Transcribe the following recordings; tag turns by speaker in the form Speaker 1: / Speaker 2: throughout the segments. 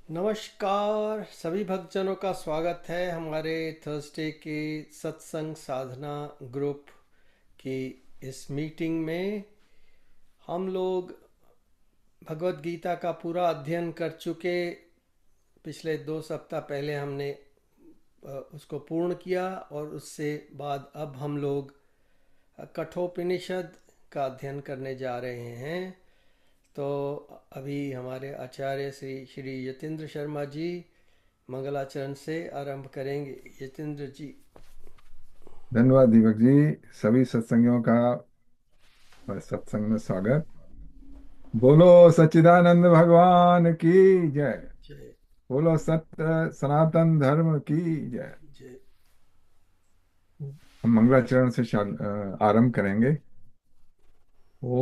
Speaker 1: नमस्कार सभी भक्तजनों का स्वागत है हमारे थर्सडे के सत्संग साधना ग्रुप की इस मीटिंग में। हम लोग भगवत गीता का पूरा अध्ययन कर चुके। पिछले 2 सप्ताह पहले हमने उसको पूर्ण किया और उससे बाद अब हम लोग कठोपनिषद का अध्ययन करने जा रहे हैं। तो अभी हमारे आचार्य श्री श्री यतीन्द्र शर्मा जी मंगलाचरण से आरंभ करेंगे। यतीन्द्र जी।
Speaker 2: धन्यवाद दीपक जी। सभी सत्संगियों का सत्संग में स्वागत। बोलो सच्चिदानंद भगवान की जय।
Speaker 1: जय।
Speaker 2: बोलो सत्य सनातन धर्म की जय।
Speaker 1: जय।
Speaker 2: हम मंगलाचरण से आरंभ करेंगे। ओ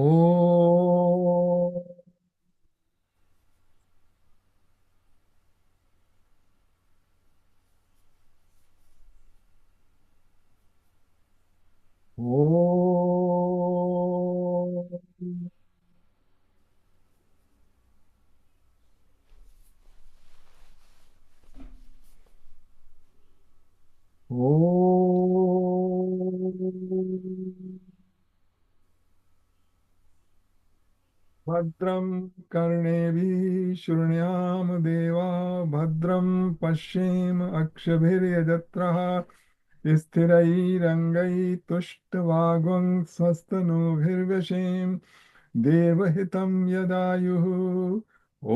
Speaker 2: ओ ओ भद्रं कर्णेभिः शृणुयाम देवा भद्रं पश्येम अक्षभिर्यजत्रः स्थिरैरङ्गैस्तुष्टवागुंसस्तनूभिर्व्यशेम देवहितं यदायुः। ॐ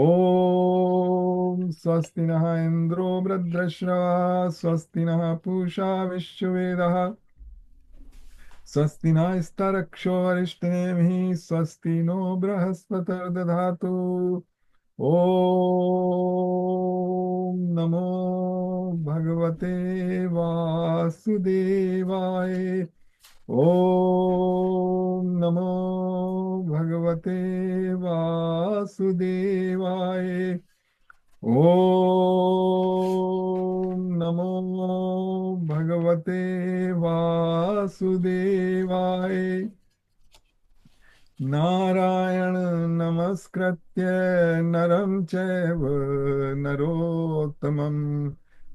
Speaker 2: स्वस्ति नः इन्द्रो वृद्धश्रवा स्वस्ति नः पूषा विश्ववेदः स्वस्ति नस्तरक्षो अरिष्टनेमिः स्वस्ति नो बृहस्पतिर्दधातु। ॐ नमो भगवते वासुदेवाय। ॐ नमो भगवते वासुदेवाय। ॐ नमो भगवते वासुदेवाय। नारायण नमस्कृत्य नरं चैव नरोत्तमं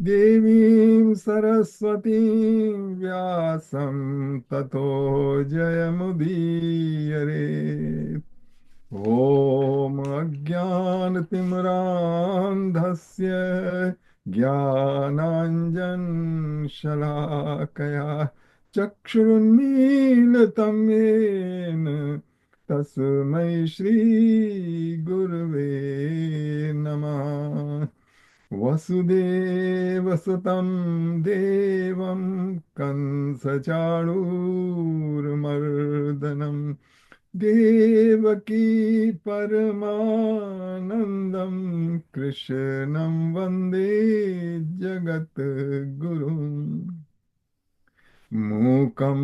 Speaker 2: देवीं सरस्वतीं व्यासं ततो जयमुदीरये। ॐ अज्ञानतिमिरान्धस्य ज्ञानाञ्जनशलाकया चक्षुरुन्मीलितं येन तस्मै श्रीगुरवे नमः। वसुदेवसुतं देवं कंसचाणूरमर्दनं देवकी परमानन्दं कृष्णं वन्दे जगद्गुरुम्। मूकं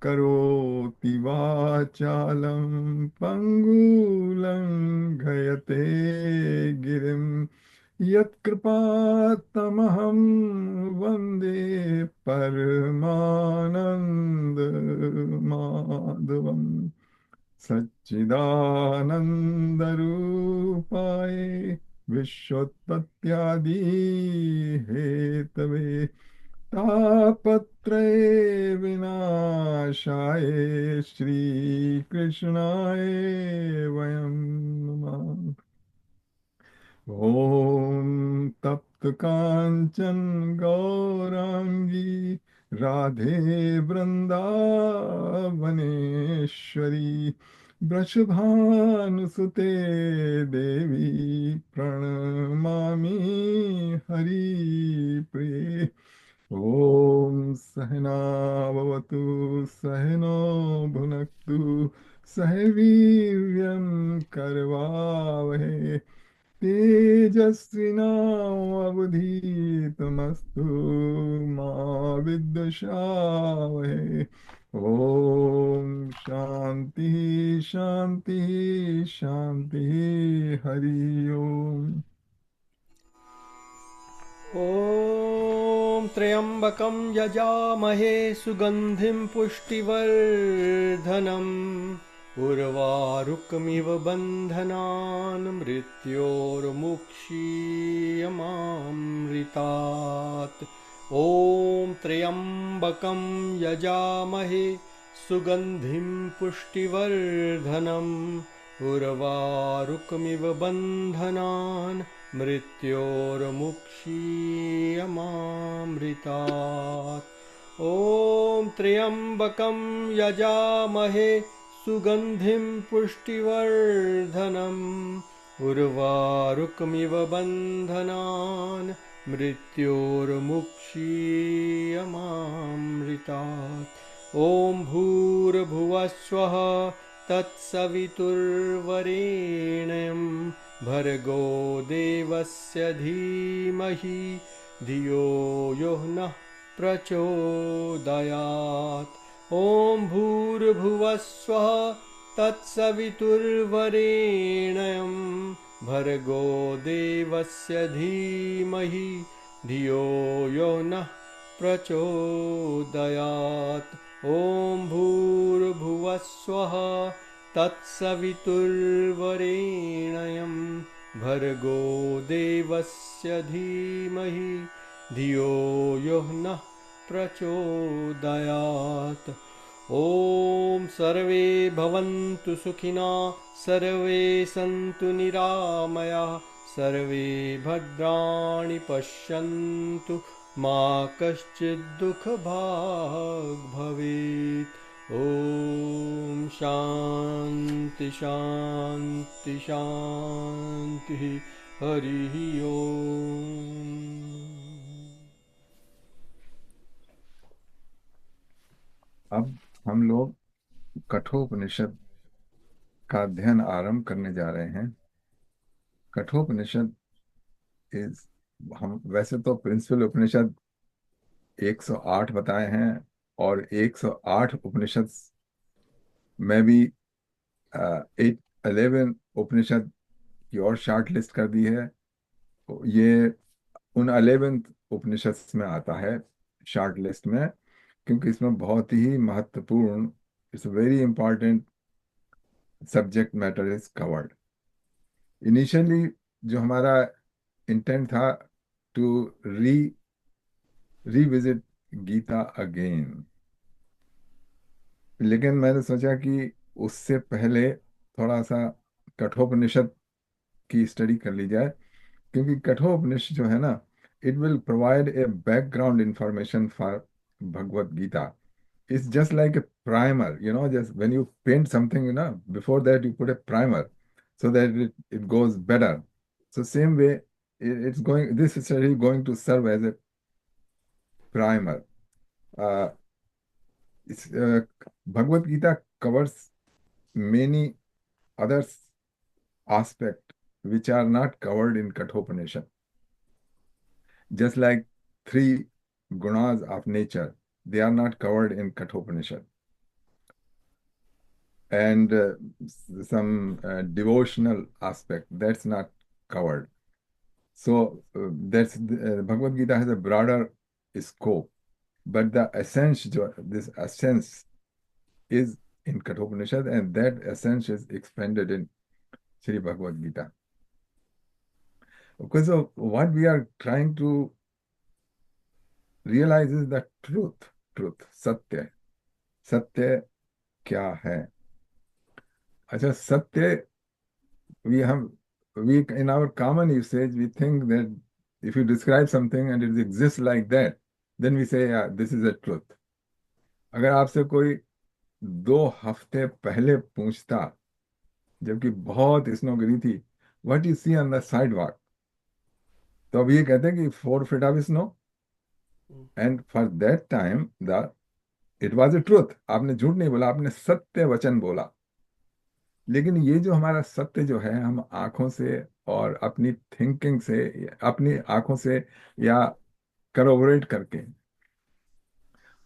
Speaker 2: करोति वाचालं पङ्गुलङ्घयते गिरिं यत्कृपात्तमहं वन्दे परमानन्दमाधवम्। सच्चिदानन्दरूपाय विश्वोत्पत्त्यादि हेतवे तापत्रये विनाशाय श्रीकृष्णाय वयं नमः। ॐ तप्त कांचन गौरांगी राधे वृंदावनेश्वरी वृषभानुसुते देवी प्रणमामि हरिप्रिये। ॐ सहनाववतु सहनो भुनक्तु सह वीर्यं करवावहै तेजस्विनावधीतमस्तु मा विद्विषावहै। ॐ शांति शांति शांति हरि ओम।
Speaker 1: ॐ त्र्यम्बकं यजामहे सुगन्धिं पुष्टिवर्धनम् उर्वारुकमिव बन्धनान् मृत्योर्मुक्षीयमामृतात्। ॐ त्र्यम्बकं यजामहे सुगन्धिं पुष्टिवर्धनम् उर्वारुकमिव बन्धनान् मृत्योर्मुक्षीयमामृतात्। ॐ त्र्यम्बकं यजामहे सुगन्धिं पुष्टिवर्धनम् उर्वारुकमिव बन्धनान् मृत्योर्मुक्षीयमामृतात्। ॐ भूर्भुवस्वः तत्सवितुर्वरेण्यं भर्गो देवस्य धीमहि धियो यो नः प्रचोदयात्। ॐ भूर्भुवस्वः तत्सवितुर्वरेण्यं भर्गो देवस्य धीमहि धियो यो नः प्रचोदयात्। ॐ भूर्भुवस्वः तत्सवितुर्वरेण्यं भर्गो देवस्य धीमहि धियो यो नः प्रचोदयात्। ॐ सर्वे भवन्तु सुखिनः सर्वे सन्तु निरामयाः सर्वे भद्राणि पश्यन्तु मा कश्चित् दुःखभाग् भवेत्। ॐ शान्ति शान्ति शान्तिः। हरिः ओम्।
Speaker 2: अब हम लोग कठोपनिषद का अध्ययन आरंभ करने जा रहे हैं। कठोपनिषद इज, हम वैसे तो प्रिंसिपल उपनिषद 108 बताए हैं, और 108 उपनिषद में भी 11 उपनिषद की और शार्ट लिस्ट कर दी है। ये उन 11 उपनिषद में आता है शार्ट लिस्ट में, क्योंकि इसमें बहुत ही महत्वपूर्ण, it's very important subject matter is covered. Initially जो हमारा इंटेंट था टू रिविजिट गीता अगेन, लेकिन मैंने सोचा कि उससे पहले थोड़ा सा कठोपनिषद की स्टडी कर ली जाए, क्योंकि कठोपनिषद जो है ना, it will provide a background information for Bhagavad Gita. It's just like a primer, just when you paint something, before that you put a primer so that it goes better. So same way, this is really going to serve as a primer. Uh, Bhagavad Gita covers many other aspects which are not covered in Kathopanishad. Just like 3 gunas of nature, they are not covered in Kathopanishad. And some devotional aspect that's not covered. So Bhagavad Gita has a broader scope, but the essence, this essence is in Kathopanishad, and that essence is expanded in Sri Bhagavad Gita. Because of what we are trying to realize is the truth, satya. Satya क्या है? अच्छा, सत्य, we in our common usage, we think that if you describe something and it exists like that, then we say, yeah, this is a truth. अगर आपसे कोई 2 हफ्ते पहले पूछता, जबकि बहुत स्नो गिरी थी, what you see on the sidewalk, तो अब ये कहते हैं कि 4 feet of snow, and for that time the it was a truth. आपने झूठ नहीं बोला, आपने सत्य वचन बोला. लेकिन ये जो हमारा सत्य जो है, हम आंखों से और अपनी थिंकिंग से, अपनी आंखों से या करोबरेट करके,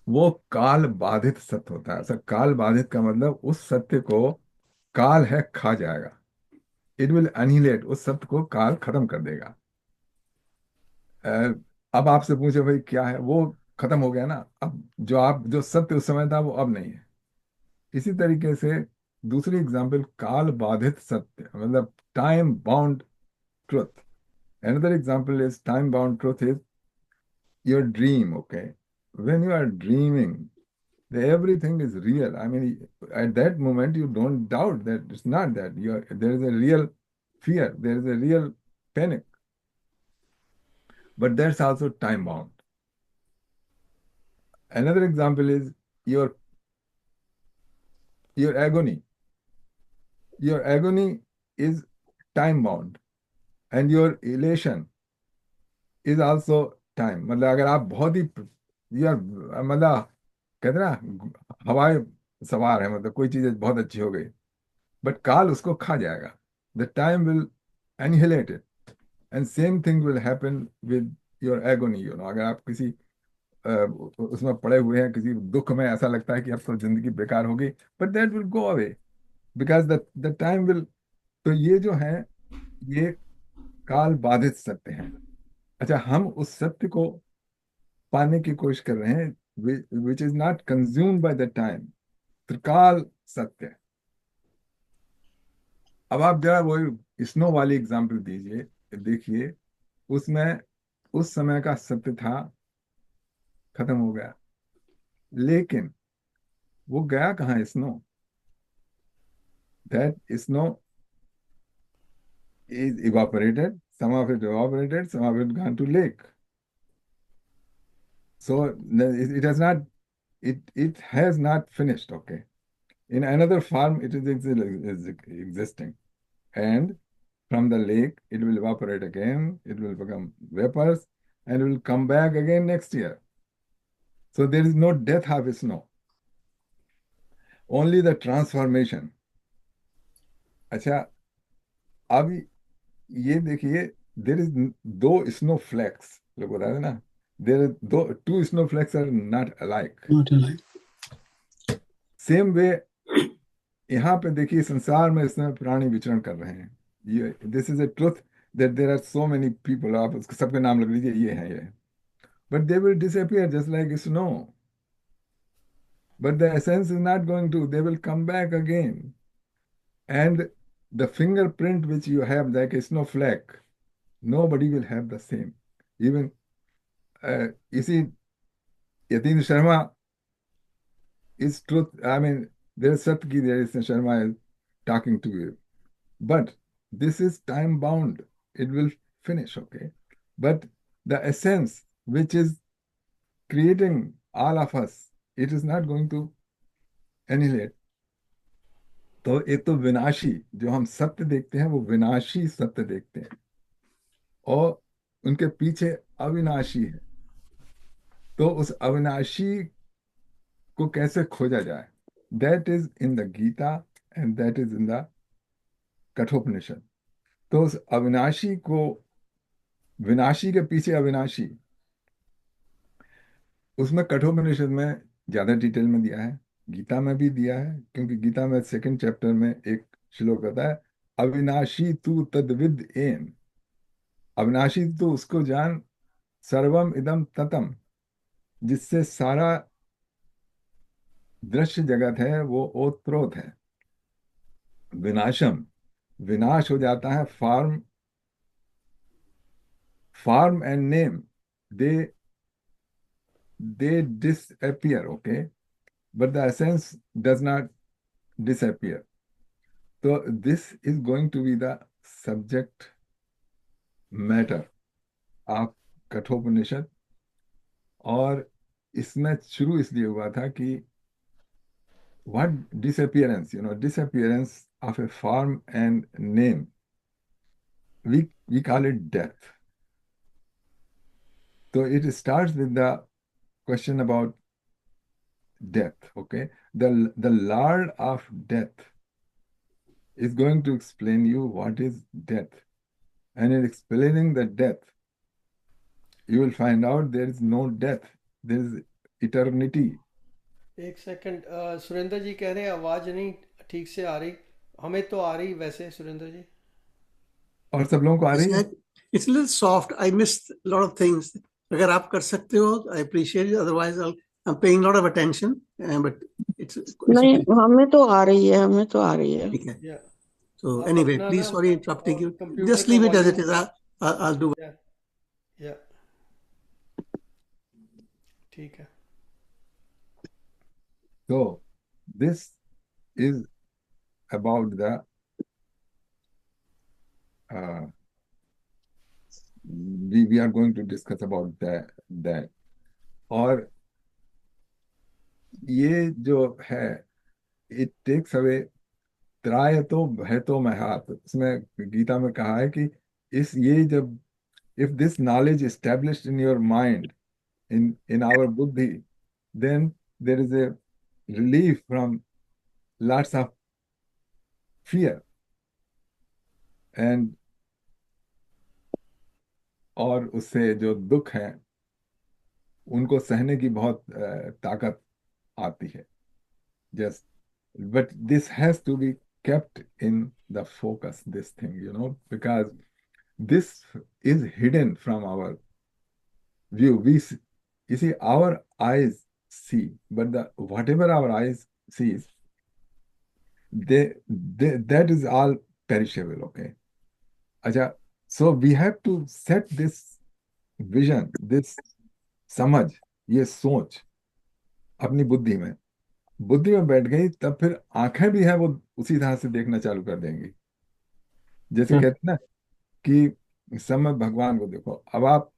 Speaker 2: वो काल बाधित सत्य होता है. सर, काल बाधित का मतलब उस सत्य को काल है खा जाएगा. इट विल एनिहिलेट, उस सत्य को काल खत्म कर देगा. अब आपसे पूछे भाई क्या है, वो खत्म हो गया ना. अब जो सत्य उस समय था वो अब नहीं है. इसी तरीके से दूसरी एग्जाम्पल काल बाधित सत्य, मतलब time bound truth. Another example is time bound truth is your dream. Okay, when you are dreaming, everything is real. I mean, at that moment you don't doubt that it's not that. There is a real fear, there is a real panic, but that's also time bound. Another example is your your agony. Your agony is time bound, and your elation is also time. मतलब अगर आप बहुत ही यार, मतलब कहते हैं ना, हवाए सवार है, मतलब कोई चीज बहुत अच्छी हो गई, बट काल उसको खा जाएगा. The time will annihilate it, and same thing will happen with your agony. अगर आप किसी उसमें पड़े हुए हैं, किसी दुख में, ऐसा लगता है कि अब तो जिंदगी बेकार हो गई, but that will go away because the time will. तो ये जो है, ये काल बाधित सत्य हैं. अच्छा, हम उस सत्य को पाने की कोशिश कर रहे हैं which is not consumed by the time. त्रिकाल सत्य. अब आप जरा वो स्नो वाली एग्जांपल दीजिए, देखिए, उसमें उस समय का सत्य था, खत्म हो गया, लेकिन वो गया कहाँ? Snow. That snow is evaporated. Some of it evaporated, some of it gone to lake. So it has not, it has not finished. Okay, in another form it is existing, and from the lake it will evaporate again. It will become vapors, and it will come back again next year. So there is no death of snow, only the transformation. अच्छा, अब ये देखिए, there is दो snowflakes, लोग बता रहे ना, there दो two snowflakes are not alike.
Speaker 3: Not alike.
Speaker 2: Same way यहाँ पे देखिए, संसार में इस समय प्राणी विचरण कर रहे हैं. ये this is a truth that there are so many people. आप उसके सबके नाम लग लीजिए, ये हैं ये, but they will disappear just like snow. But the essence is not going to, they will come back again. And the fingerprint which you have like a snowflake, nobody will have the same. Even इसी Yatindra Sharma is truth. I mean, there is Satki, there is Sharma is talking to you. But this is time bound. It will finish, okay? But the essence which is creating all of us, it is not going to annihilate. तो एक तो विनाशी जो हम सत्य देखते हैं, वो विनाशी सत्य देखते हैं, और उनके पीछे अविनाशी है. तो उस अविनाशी को कैसे खोजा जाए? That is in the Gita and that is in the Kathopanishad. तो उस अविनाशी को, विनाशी के पीछे अविनाशी, उसमें कठोपनिषद में ज्यादा डिटेल में दिया है, गीता में भी दिया है, क्योंकि गीता में 2nd चैप्टर में एक श्लोक आता है, अविनाशी तू तद्विद एन. अविनाशी तो उसको जान, सर्वम इदम ततम, जिससे सारा दृश्य जगत है वो ओतप्रोत है. विनाशम, विनाश हो जाता है. Form and name, they disappear, okay, but the essence does not disappear. So this is going to be the subject matter of Kathopanishad. और इसमें शुरू इसलिए हुआ था कि what disappearance, disappearance of a form and name, we call it death. So it starts with the question about death, okay? The Lord of death is going to explain you what is death. And in explaining the death, you will find out there is no death, there is eternity.
Speaker 1: एक second, Surendra जी कह रहे हैं आवाज़ नहीं ठीक से आ रही. हमें तो आ रही वैसे, सुरेंद्र जी.
Speaker 2: और सब लोगों को आ रही है?
Speaker 3: It's a little soft. I missed a lot of things. अगर आप कर सकते हो, I appreciate it. Otherwise, I'm paying a lot of attention. but it's
Speaker 4: नहीं,
Speaker 3: okay.
Speaker 4: हमें तो आ रही है, हमें तो आ रही है.
Speaker 3: Okay.
Speaker 1: या
Speaker 3: So
Speaker 1: आप
Speaker 3: anyway,
Speaker 1: अपना
Speaker 3: please
Speaker 1: ना
Speaker 3: sorry interrupting you.
Speaker 1: Computer
Speaker 3: Just
Speaker 1: का
Speaker 3: leave it as it
Speaker 1: volume
Speaker 3: is. I'll do.
Speaker 1: या या ठीक है.
Speaker 2: So this is about the uh, we are going to discuss about that. और ये जो है, it takes away त्रायतो भयतो महत. इसमें गीता में कहा है कि इस ये जब if this knowledge established in your mind, in our buddhi, then there is a relief from lots of fear and और उससे जो दुख है उनको सहने की बहुत ताकत आती है. Just but this has to be kept in the focus, this thing, because this is hidden from our view. You see, our eyes see, but the whatever our eyes sees, that is all perishable. Okay. Acha, so we have to set this vision, this समझ, ये सोच अपनी बुद्धि में बैठ गई, तब फिर आंखें भी है वो उसी तरह से देखना चालू कर देंगी. जैसे कहते हैं ना कि समय भगवान को देखो. अब आप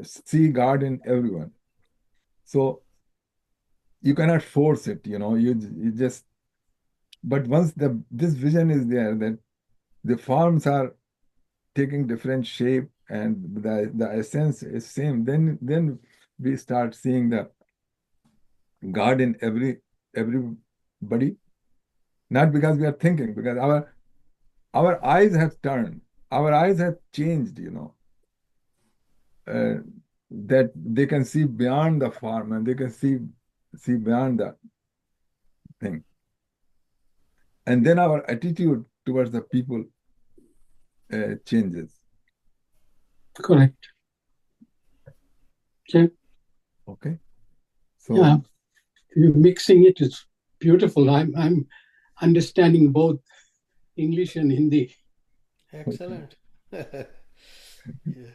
Speaker 2: see God in everyone, so you cannot force it, you just, but once this vision is there, that the forms are taking different shape and the essence is same, then we start seeing the God in everybody, not because we are thinking, because our eyes have turned, our eyes have changed, that they can see beyond the form and they can see beyond the thing. And then our attitude towards the people changes.
Speaker 3: Correct. Okay.
Speaker 2: Okay. So
Speaker 3: Yeah. You're mixing it is beautiful. I'm understanding both English and Hindi.
Speaker 1: Excellent. Yeah.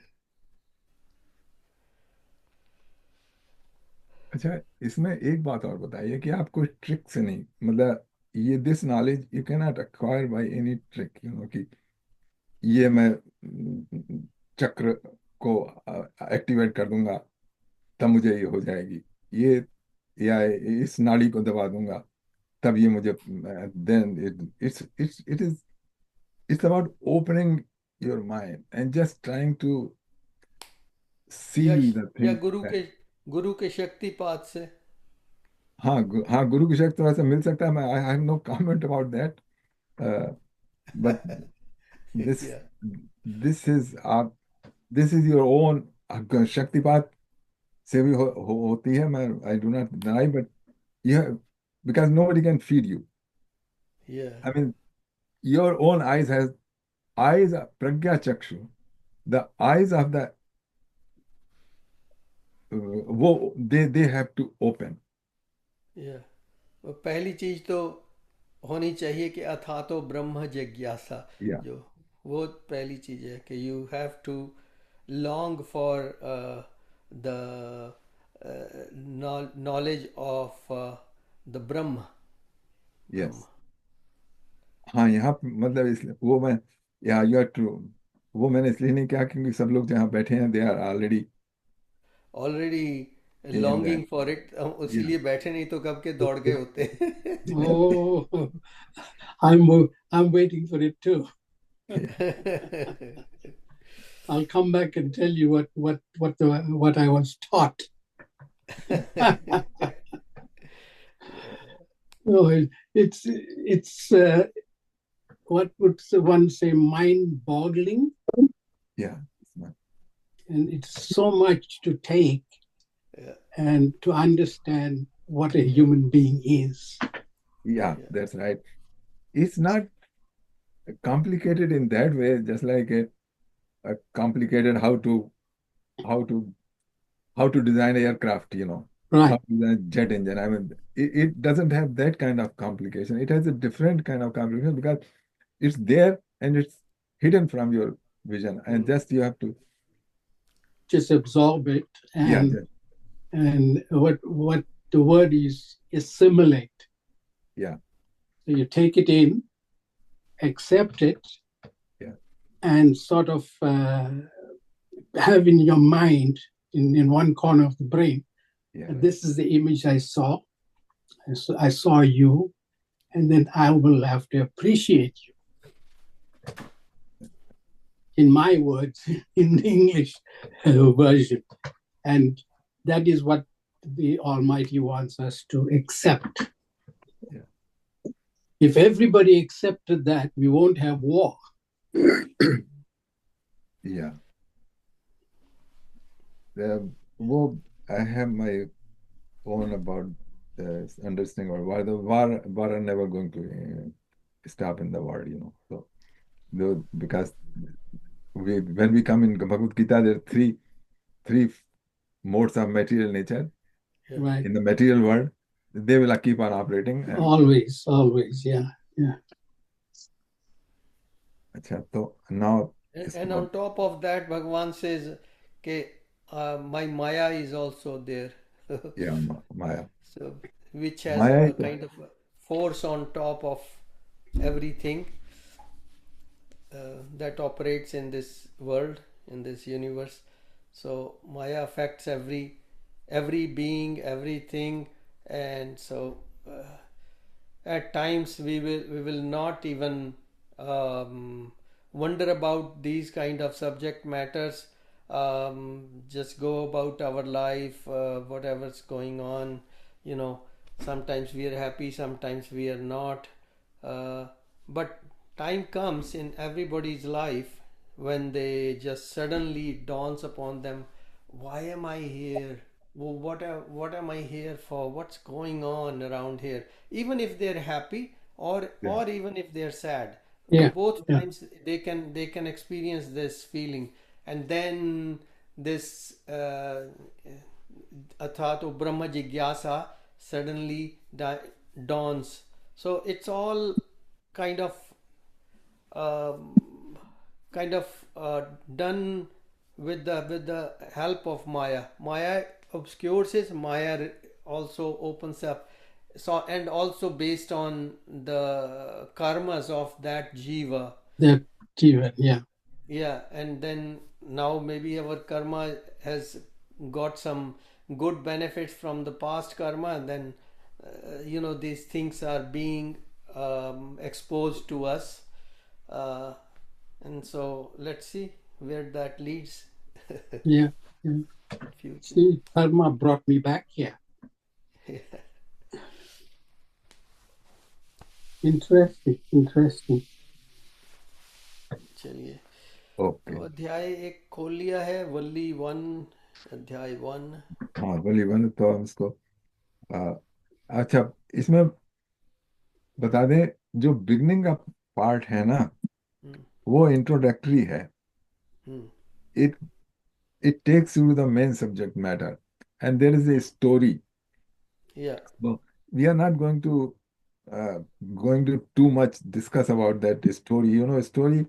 Speaker 2: अच्छा, इसमें एक बात और बताइए कि आप कोई trick से नहीं, मतलब ये this knowledge you can not acquire by any trick, कि ये मैं चक्र को एक्टिवेट कर दूंगा तब मुझे ये हो जाएगी, ये या इस नाड़ी को दबा दूंगा तब ये मुझे, then it's about opening your mind and just trying to see
Speaker 1: या
Speaker 2: द
Speaker 1: या
Speaker 2: थिंग.
Speaker 1: गुरु के शक्तिपात से.
Speaker 2: हाँ हाँ, गुरु की शक्ति तो ऐसे मिल सकता है. मैं I have no comment about that, but this
Speaker 1: Yeah.
Speaker 2: This is आप दिस इज योर ओन. शक्तिपात से भी होती है, मैं I do not deny, but you because nobody can feed you.
Speaker 1: Yeah.
Speaker 2: I mean your own eyes has eyes, pragya chakshu, the eyes of the वो they have to open.
Speaker 1: Yeah. वो पहली चीज तो होनी चाहिए कि अथातो ब्रह्म जिज्ञासा.
Speaker 2: Yeah,
Speaker 1: जो वो पहली चीज है कि you have to long for the knowledge of the Brahma. Brahma.
Speaker 2: yes. हाँ, यहाँ पे मतलब इसलिए वो मैं, या यू आर ट्रू, वो मैंने इसलिए नहीं कहा क्योंकि सब लोग जहाँ बैठे हैं they are already
Speaker 1: already
Speaker 2: in
Speaker 1: longing
Speaker 2: that.
Speaker 1: For it.
Speaker 2: या
Speaker 1: इसीलिए बैठे, नहीं तो कब के दौड़ गए होते.
Speaker 3: Oh, I'm waiting for it too. I'll come back and tell you what I was taught. No, it's what would one say, mind-boggling,
Speaker 2: yeah,
Speaker 3: and it's so much to take
Speaker 1: Yeah.
Speaker 3: and to understand what a human being is.
Speaker 2: yeah, that's right. It's not complicated in that way, just like a complicated how to design aircraft,
Speaker 3: Right.
Speaker 2: how is a jet engine. I mean, it doesn't have that kind of complication. It has a different kind of complication because it's there and it's hidden from your vision, and just you have to,
Speaker 3: Just absorb it,
Speaker 2: yeah,
Speaker 3: and what the word is assimilate.
Speaker 2: yeah,
Speaker 3: So you take it in, accept it,
Speaker 2: yeah,
Speaker 3: and sort of have in your mind, in one corner of the brain,
Speaker 2: yeah,
Speaker 3: this is the image I saw. I saw you, and then I will have to appreciate you. In my words, in the English version. And that is what the Almighty wants us to accept.
Speaker 2: yeah.
Speaker 3: If everybody accepted that, we won't have war.
Speaker 2: Yeah. Well, I have my own about understanding or why the war are never going to stop in the world, you know. So because when we come in Bhagavad Gita, there are three modes of material nature.
Speaker 1: Yeah.
Speaker 3: Right.
Speaker 2: In the material world, they will keep on operating. And,
Speaker 3: Always, yeah.
Speaker 2: अच्छा, so now
Speaker 1: And on top of that, Bhagwan says, "Okay, my Maya is also there."
Speaker 2: yeah, Maya.
Speaker 1: So, which has
Speaker 2: Maya
Speaker 1: a
Speaker 2: is
Speaker 1: kind of a force on top of everything that operates in this world, in this universe. So Maya affects every being, everything, and so at times we will not even wonder about these kind of subject matters. Just go about our life, whatever's going on, you know. Sometimes we are happy, sometimes we are not, but time comes in everybody's life when they just suddenly dawns upon them, why am I here? What am I here for? What's going on around here? Even if they're happy, or
Speaker 2: yeah,
Speaker 1: or even if they're sad,
Speaker 3: Yeah.
Speaker 1: both
Speaker 3: Yeah.
Speaker 1: times they can experience this feeling. And then this athato brahma jigyasa suddenly dawns. So it's all kind of um, done with the help of Maya. Maya obscures it. Maya also opens up. So, and also based on the karmas of that jiva.
Speaker 3: That Jivan, yeah.
Speaker 1: Yeah, and then now maybe our karma has got some good benefits from the past karma, and then these things are being exposed to us, uh, and so let's see where that leads.
Speaker 3: Yeah. Yeah.
Speaker 1: In future.
Speaker 3: See, karma brought me back here. Interesting.
Speaker 1: चलिए,
Speaker 2: okay.
Speaker 1: तो अध्याय एक खोल लिया है, वल्ली 1, अध्याय 1।
Speaker 2: हाँ, बोलिए बंद तो हम इसको आ, अच्छा, इसमें बता दें, जो बिगनिंग का पार्ट है ना,
Speaker 1: हम्म,
Speaker 2: वो इंट्रोडक्टरी है.
Speaker 1: Hmm,
Speaker 2: it it takes you the main subject matter and there is a story.
Speaker 1: yeah,
Speaker 2: So we are not going to too much discuss about that story. You know, story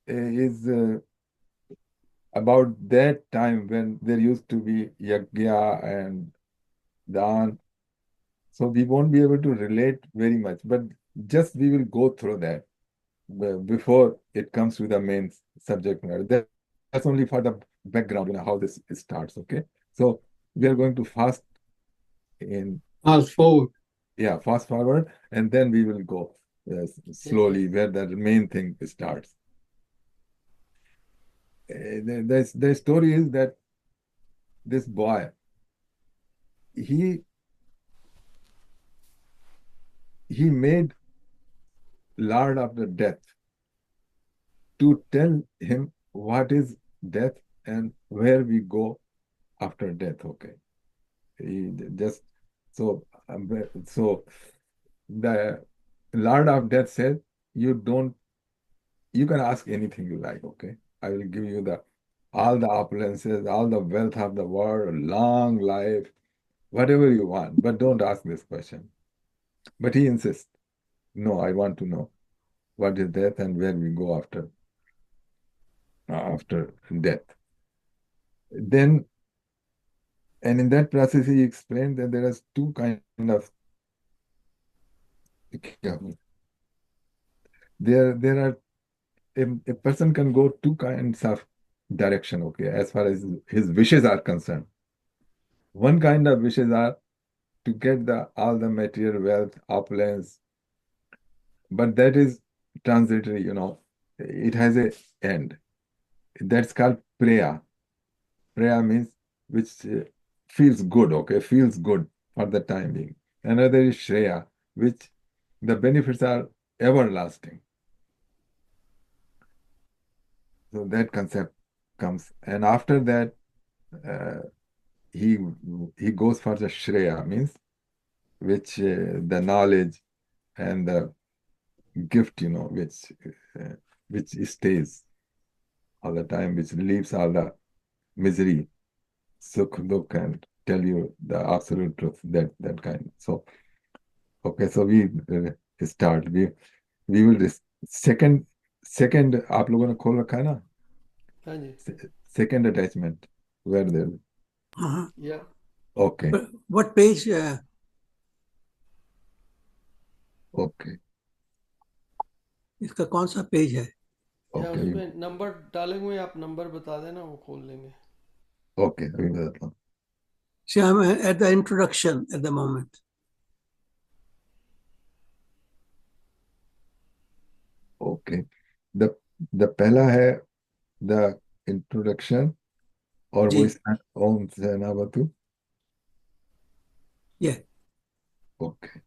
Speaker 2: is about that time when there used to be yagya and dan. So we won't be able to relate very much, but just we will go through that before it comes to the main subject matter. That's only for the background, you know, how this starts. Okay, so we are going to fast in.
Speaker 3: Fast forward.
Speaker 2: Yeah, fast forward, and then we will go slowly where the main thing starts. The story is that this boy, he made Lord after death to tell him what is death and where we go after death. Okay, he just so the Lord of Death said, you don't, you can ask anything you like. Okay, I will give you all the opulences, all the wealth of the world, long life, whatever you want, but don't ask this question. But he insists, no, I want to know what is death and where we go after death. Then, and in that process, he explained that there are two kind of there are a person can go two kinds of direction, okay, as far as his wishes are concerned. One kind of wishes are to get all the material wealth, opulence, but that is transitory, it has a end. That's called Preya. Preya means which feels good, okay, feels good for the time being. Another is Shreya, which the benefits are everlasting. So that concept comes, and after that, he goes for the Shreya, means which the knowledge and the gift, which stays all the time, which relieves all the misery, sukh, dukh, and tell you the absolute truth, that kind. So, okay, so we start. We will second आप लोगों ने खोल रखा है ना?
Speaker 1: हाँ जी.
Speaker 2: Second attachment, where there.
Speaker 1: Yeah.
Speaker 2: Okay.
Speaker 5: What page?
Speaker 2: Okay.
Speaker 5: इसका कौन सा पेज है?
Speaker 1: या
Speaker 2: Okay.
Speaker 1: उसमें नंबर डाले हुए हैं, आप नंबर बता देना, वो खोल लेंगे.
Speaker 2: Okay. अभी बताता हूँ.
Speaker 5: See, I'm at the introduction at the moment.
Speaker 2: Okay. The पहला है the introduction, और वो
Speaker 5: जी.
Speaker 2: इसका ओम सहनावतु.
Speaker 5: Yeah.
Speaker 2: Okay.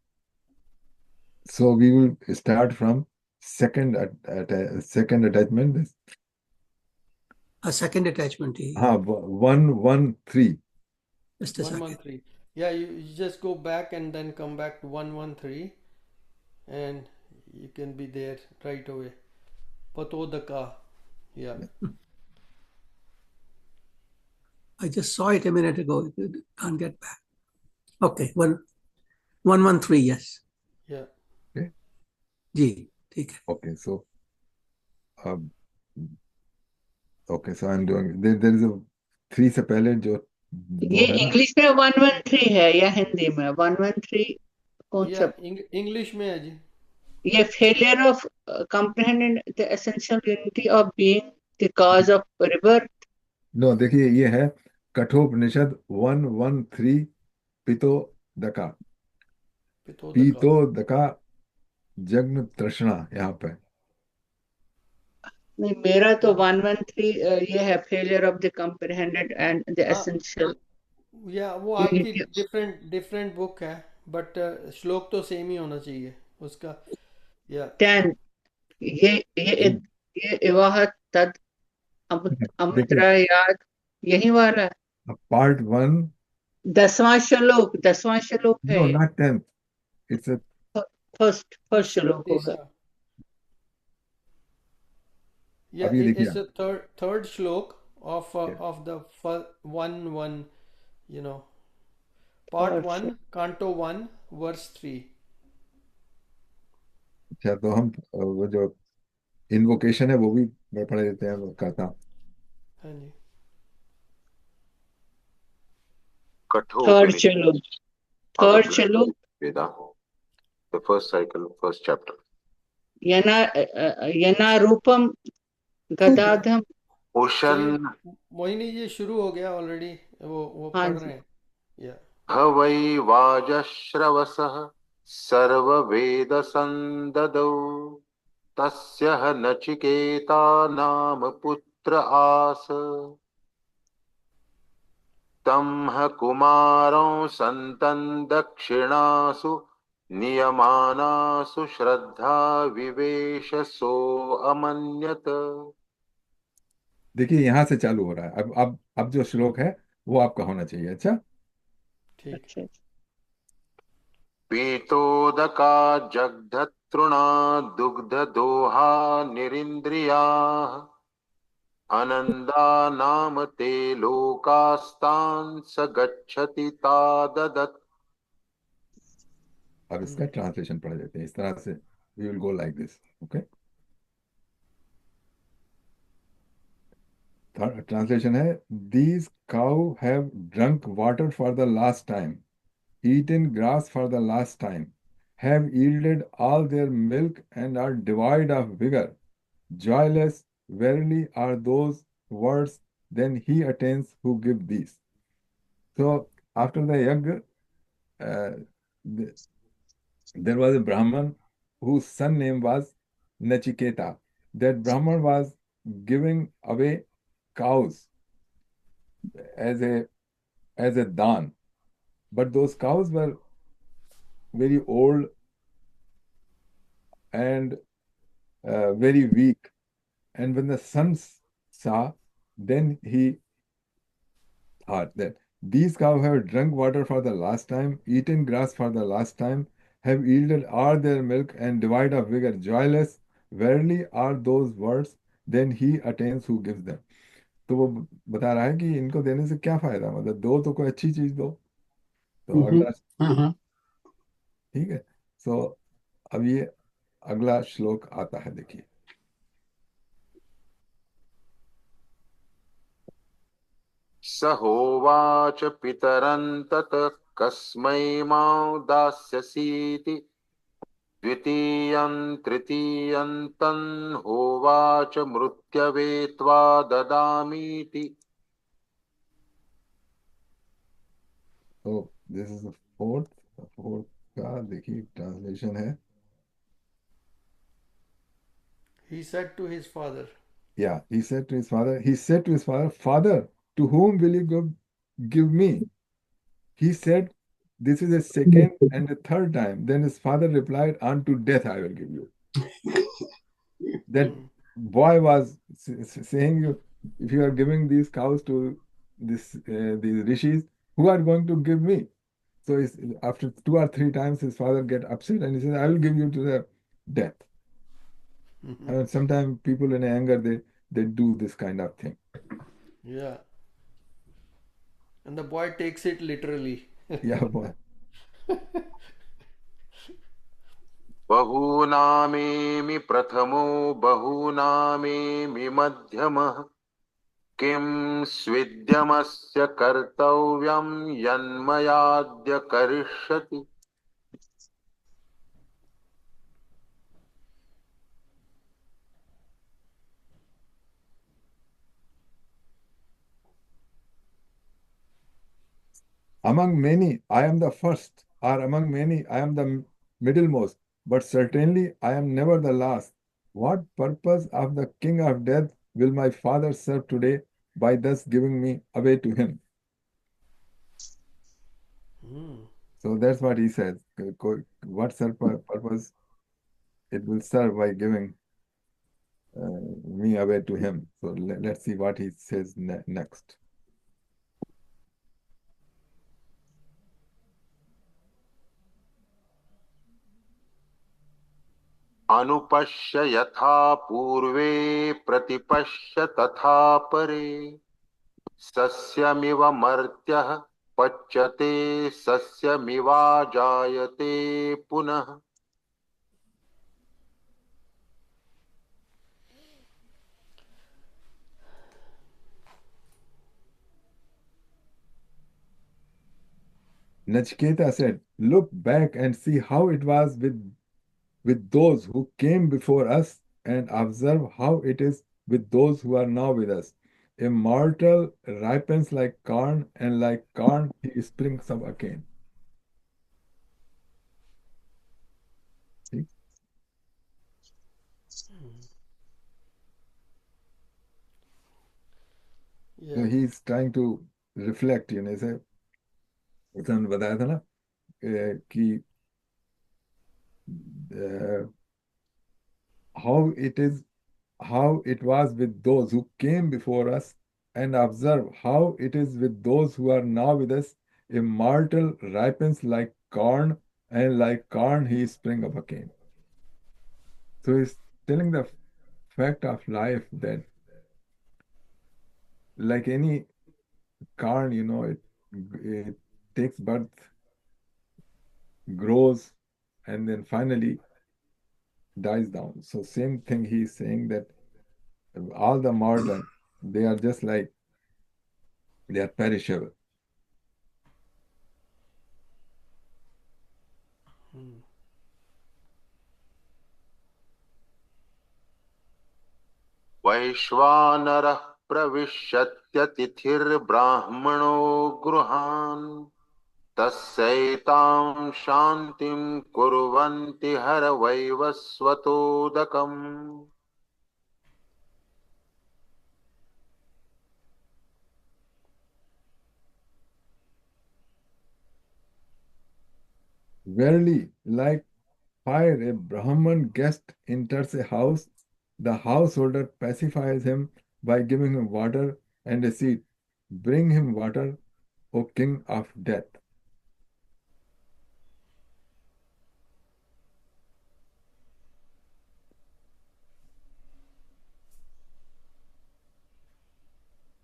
Speaker 2: So we will start from second attachment.
Speaker 5: A second attachment.
Speaker 2: हाँ, 113.
Speaker 5: Just a second.
Speaker 1: 113. Yeah, you just go back and then come back to 113, and you can be there right away. Patodaka. Yeah.
Speaker 5: I just saw it a minute ago. Can't get back. Okay. 113. Yes.
Speaker 1: Yeah.
Speaker 2: Okay.
Speaker 5: जी, ठीक है.
Speaker 2: Okay. So, okay. So I'm doing. There is a 3 से पहले जो दो
Speaker 4: ये
Speaker 2: है ना.
Speaker 4: English में 113 है या हिंदी में 113? कौन सा?
Speaker 1: इंग्लिश में है जी.
Speaker 4: ये failure of comprehending the essential unity of being the cause of rebirth.
Speaker 2: No, देखिए ये है कठोपनिषद 113 पितोदका. पितोदका जग्न तृष्णा यहाँ पे.
Speaker 4: नहीं, मेरा तो 113 ये है failure of the comprehended and the essential.
Speaker 1: या वो आपकी डिफरेंट बुक है, बट श्लोक तो सेम ही होना चाहिए उसका. या
Speaker 4: 10 ये इवाह तद अमुत्रा याद यही वाला है.
Speaker 2: पार्ट 1.
Speaker 4: 10वां श्लोक है.
Speaker 2: No, not 10th. It's a
Speaker 4: first श्लोक होगा.
Speaker 1: Yeah,
Speaker 2: अभी देखिए.
Speaker 1: it's a third shlok of the 1, part 1, canto 1, verse 3.
Speaker 2: अच्छा, तो हम वो जो इन्वोकेशन है वो भी मैं पढ़ देते हैं, वो कहता हूँ.
Speaker 1: हाँ जी.
Speaker 4: थर्ड श्लोक
Speaker 6: Veda, the first cycle, first chapter.
Speaker 4: यना रूपम गदाधम.
Speaker 6: Ocean
Speaker 1: मोहिनी जी शुरू हो गया ऑलरेडी, वो पढ़ रहे हैं. या
Speaker 6: हवै वाजश्रवसः सर्ववेद संददौ तस्य ह नचिकेता नाम पुत्र आस तं ह कुमारं सन्तं दक्षिणासु नियमानासु श्रद्धा विवेश सो अमन्यत.
Speaker 2: देखिए यहाँ से चालू हो रहा है. अब जो श्लोक है वो आपका होना चाहिए. अच्छा,
Speaker 1: ठीक.
Speaker 6: पीतोदका जग्धतृणा दुग्ध दोहा निरिंद्रिया अनन्दा नाम ते लोकास्तान् स गच्छति ताददत्.
Speaker 2: अब इसका ट्रांसलेशन पढ़ देते हैं इस तरह से. We will go like this. Okay. Translation है, these cow have drunk water for the last time, eaten grass for the last time, have yielded all their milk and are devoid of vigor. Joyless, verily, are those words, then he attains who give these. So, after the yajna, there was a Brahman whose son name was Nachiketa. That Brahman was giving away cows as a dan, but those cows were very old and very weak. And when the son saw, then he thought that these cows have drunk water for the last time, eaten grass for the last time, have yielded all their milk and divided of vigor. Joyless, verily are those words, then he attains who gives them. तो वो बता रहा है कि इनको देने से क्या फायदा, मतलब दो तो कोई अच्छी चीज दो. तो अगला,
Speaker 3: Uh-huh.
Speaker 2: ठीक है. सो अब ये अगला श्लोक आता है, देखिए.
Speaker 6: स होवाच पितरं ततः कस्मै मां दास्यसीति. द्वितीयं तृतीयं तं होवाच मृत्यवे त्वा ददामीति.
Speaker 2: तो दिस इज द फोर्थ का देखिए ट्रांसलेशन है.
Speaker 1: He said to his father.
Speaker 2: Yeah, he said to his father, Father, to whom will you give me? He said, this is the second and the third time. Then his father replied, unto death I will give you. That boy was saying, you, if you are giving these cows to these rishis, who are going to give me? So after 2 or 3 times, his father get upset and he says, I will give you to the death. And sometimes people in anger, they do this kind of thing.
Speaker 1: Yeah. And the boy takes it literally.
Speaker 2: Yeah, boy.
Speaker 6: बहूनामेमि प्रथमो बहूनामेमि मध्यमः. किं स्विद्यमस्य कर्तव्यं यन्मयाद्य करिष्यति.
Speaker 2: Among many, I am the first, or among many, I am the middlemost, but certainly I am never the last. What purpose of the king of death will my father serve today by thus giving me away to him? So that's what he says. What purpose it will serve by giving me away to him? So let's see what he says next.
Speaker 6: अनुपश्य यथा पूर्वे प्रतिपश्य तथा परे. सस्यमिव मर्त्यः पच्यते सस्यमिवा जायते पुनः.
Speaker 2: Nachiketa said, look back and see how it was with those who came before us, and observe how it is with those who are now with us. A mortal ripens like corn, and like corn he springs up again. See?
Speaker 1: Yeah.
Speaker 2: So he's trying to reflect, say, उसने बताया था ना कि how it was with those who came before us, and observe how it is with those who are now with us. A mortal ripens like corn, and like corn he spring up again. So he's telling the fact of life that like any corn, it takes birth, grows, and then finally dies down. So same thing he is saying, that all the modern, they are just like, they are perishable.
Speaker 6: वैश्वानरः प्रविशत्यतिथिर्ब्राह्मणो गृहान् तस्यैतां शान्तिं कुर्वन्ति हरवैवस्वतोदकम्.
Speaker 2: Verily, like fire, a Brahman guest enters a house, the householder pacifies him by giving him water and a seat. Bring him water, O king of death.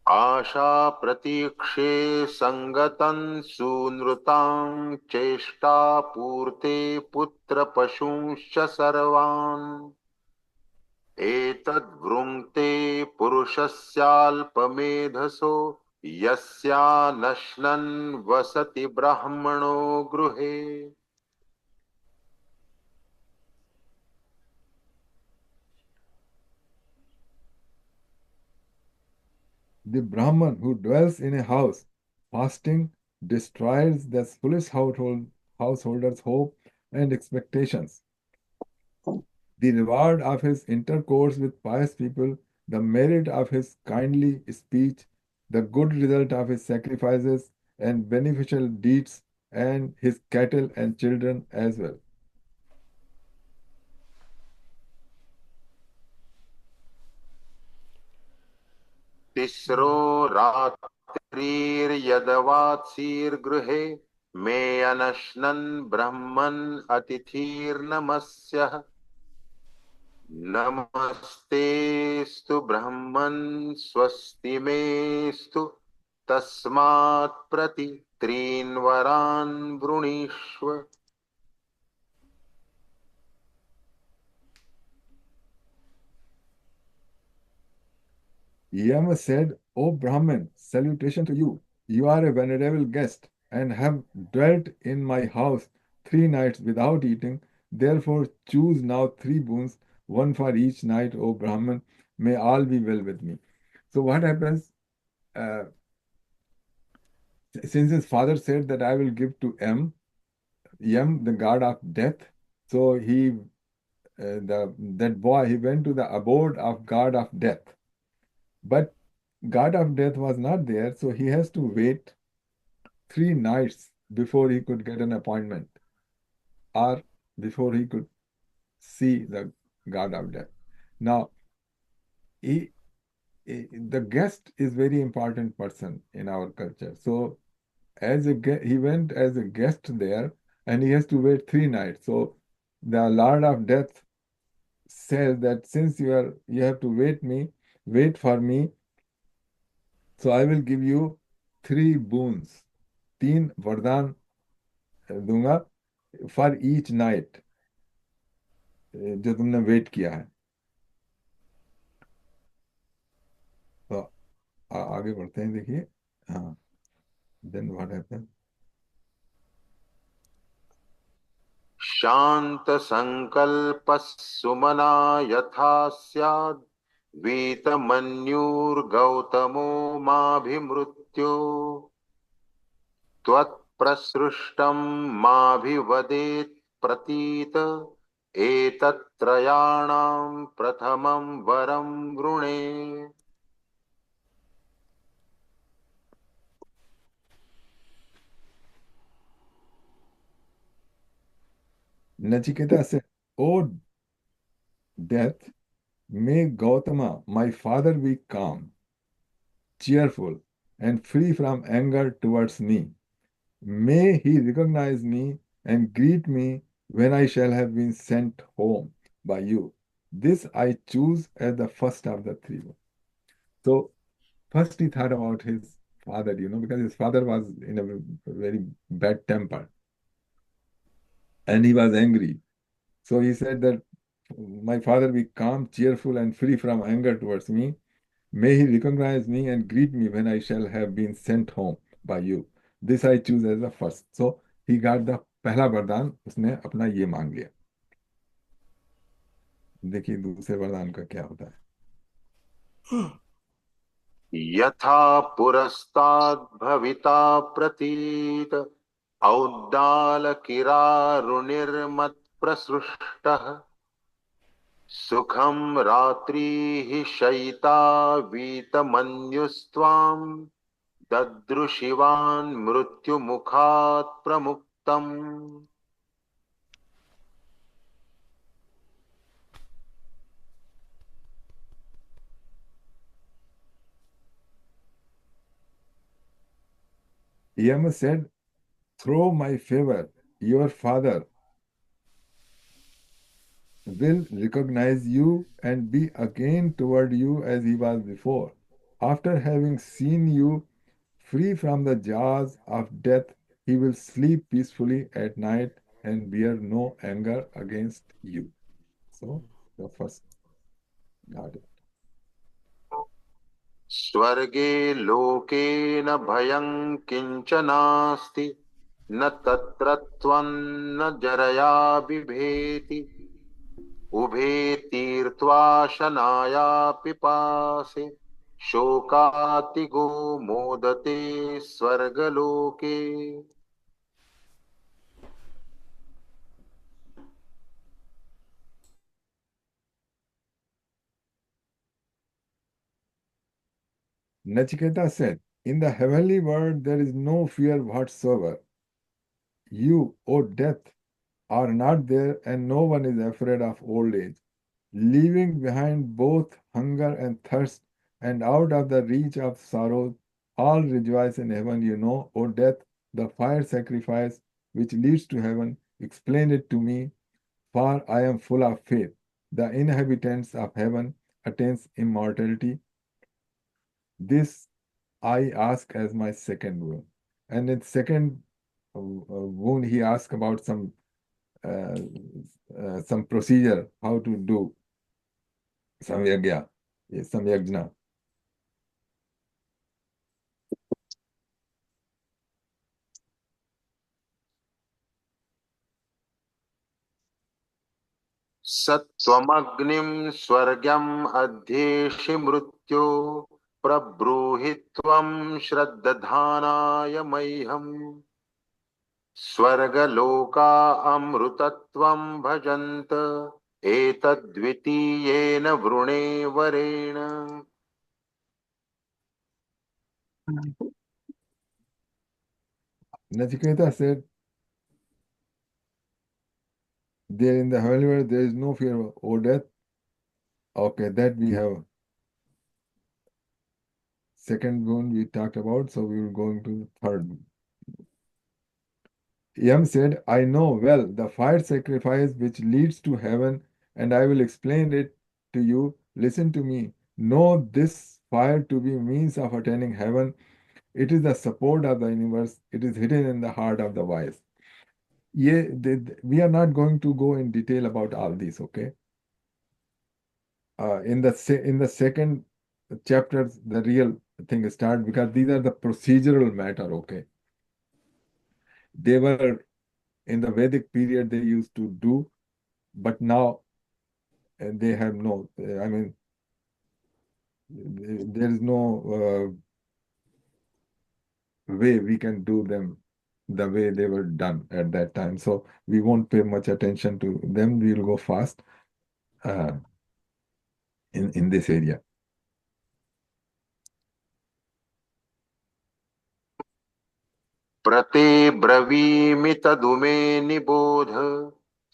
Speaker 6: आशा प्रतीक्षे संगतं सूनृतां चेष्टापूर्ते पुत्रपशूंश्च सर्वान् एतद्वृङ्क्ते पुरुषस्याल्पमेधसो यस्यानश्नन् वसति ब्राह्मणो गृहे.
Speaker 2: The Brahman who dwells in a house, fasting, destroys the foolish householder's hope and expectations. The reward of his intercourse with pious people, the merit of his kindly speech, the good result of his sacrifices and beneficial deeds, and his cattle and children as well.
Speaker 6: तिस्रो रात्रिर्यदवात्सीर्गृहे मे अनश्नन् ब्रह्मन् अतिथिर्नमस्यः. नमस्तेस्तु ब्रह्मन् स्वस्ति मेस्तु तस्मात् प्रति त्रीन् वरान् वृणीष्व.
Speaker 2: Yama said, O Brahman, salutation to you. You are a venerable guest and have dwelt in my house 3 nights without eating. Therefore, choose now 3 boons, one for each night, O Brahman. May all be well with me. So, what happens? Since his father said that I will give to Yam, the god of death, so that boy, he went to the abode of god of death. But god of death was not there, so he has to wait 3 nights before he could get an appointment or before he could see the god of death. Now, the guest is very important person in our culture. So, he went as a guest there, and he has to wait 3 nights. So, the Lord of Death says that since you have to wait for me, so I will give you 3 boons, 3 वरदान दूंगा for each night जो तुमने wait किया है. तो आगे बढ़ते हैं, देखिए. हाँ, then what happened?
Speaker 6: शांत संकल्पः सुमना यथा स्याद् वीतमन्युर्गौतमो माभिमृत्यो त्वत्प्रसृष्टं माभिवदेत् प्रतीत एतत्त्रयाणां प्रथमं वरं वृणे.
Speaker 2: Nachiketa said, O death, may Gautama, my father, be calm, cheerful, and free from anger towards me. May he recognize me and greet me when I shall have been sent home by you. This I choose as the first of the 3. So, First, he thought about his father, because his father was in a very bad temper and he was angry. So he said that my father be calm, cheerful, and free from anger towards me. May he recognize me and greet me when I shall have been sent home by you. This I choose as the first. So he got the पहला वरदान उसने अपना ये मांग लिया. देखिए दूसरे वरदान का क्या होता है.
Speaker 6: यथा पुरस्ताद् भविता प्रतीत औद्दालकिरारुणिर्मत्प्रसृष्टः सुखं रात्रिः शयिता वीतमन्युस्त्वां ददृशिवान् मृत्युमुखात् प्रमुक्तम्.
Speaker 2: Yama said, through my favor, your father will recognize you and be again toward you as he was before. After having seen you free from the jaws of death, he will sleep peacefully at night and bear no anger against you. So, the first got it.
Speaker 6: स्वर्गे लोके न भयं किंचनास्ति न तत्र त्वं न जरया बिभेति उभे तीर्त्वा शनाया पिपासे शोकातिगो मोदते स्वर्गलोके.
Speaker 2: Nachiketa said, in the heavenly world there is no fear whatsoever. You, O death, are not there, and no one is afraid of old age. Leaving behind both hunger and thirst, and out of the reach of sorrows, all rejoice in heaven. You know, O death, the fire sacrifice which leads to heaven. Explain it to me, for I am full of faith. The inhabitants of heaven attains immortality. This I ask as my second wound. And in second wound, he asked about some procedure, how to do some yajna. Yes, some yajna.
Speaker 6: सत्त्वमग्निं स्वर्गम् अध्येषि मृत्यो प्रब्रूहि त्वं श्रद्दधानाय मह्यम् स्वर्गलोका अमृतत्वं भजन्त एतद्वितीयेन वृणे वरेण.
Speaker 2: Nachiketa said, there in the heavenly world there is no fear of death. Okay, that we have. Second wound we talked about, so we will go into third. Yam said, I know well the fire sacrifice which leads to heaven, and I will explain it to you. Listen to me. Know this fire to be means of attaining heaven. It is the support of the universe. It is hidden in the heart of the wise. Yeah, we are not going to go in detail about all these, okay? In the second chapter, the real thing start because these are the procedural matter, okay? They were in the Vedic period they used to do, but now they have no. I mean, there is no way we can do them the way they were done at that time. So we won't pay much attention to them. We will go fast in this area.
Speaker 6: प्रते ब्रवीमि तदुमे निबोध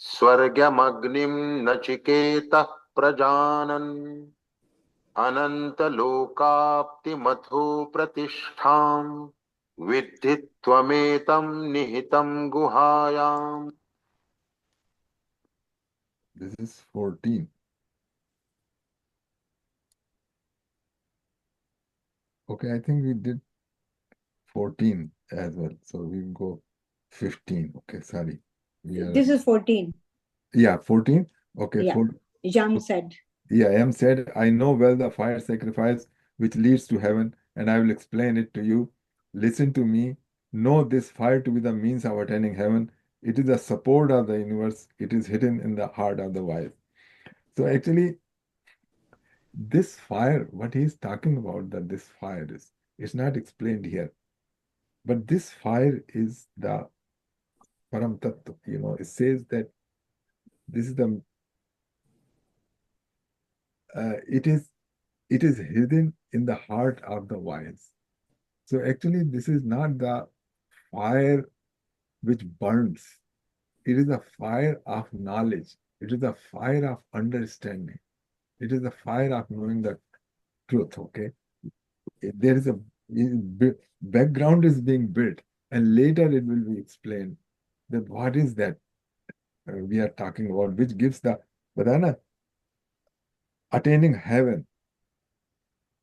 Speaker 6: स्वर्गमग्निं नचिकेतः प्रजानन् अनन्तलोकाप्तिमथो प्रतिष्ठां विद्धि त्वमेतं निहितं गुहायाम्.
Speaker 2: This is 14. Okay, I think we did 14 as well. So we go 15. Okay, sorry.
Speaker 7: This is 14.
Speaker 2: Yeah, 14. Okay,
Speaker 7: Yeah. Yang said.
Speaker 2: Yeah, M said, I know well the fire sacrifice which leads to heaven, and I will explain it to you. Listen to me. Know this fire to be the means of attaining heaven. It is the support of the universe. It is hidden in the heart of the wise. So actually, this fire, what he's talking about, that this fire is, it's not explained here. But this fire is the Param Tattva. It says that this is the it is hidden in the heart of the wise. So actually, this is not the fire which burns. It is a fire of knowledge. It is a fire of understanding. It is a fire of knowing the truth. Okay, there is a background is being built, and later it will be explained that what is that we are talking about, which gives the Badana attaining heaven.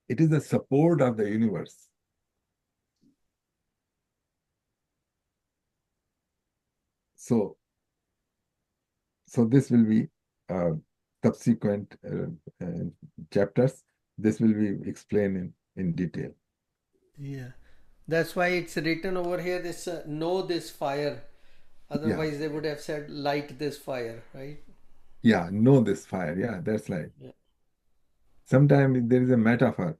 Speaker 2: It is the support of the universe. So this will be subsequent chapters. This will be explained in detail.
Speaker 1: Yeah, that's why it's written over here. This know this fire. Otherwise, they would have said light this fire, right?
Speaker 2: Yeah, know this fire. Yeah, that's right.
Speaker 1: Yeah.
Speaker 2: Sometimes there is a metaphor.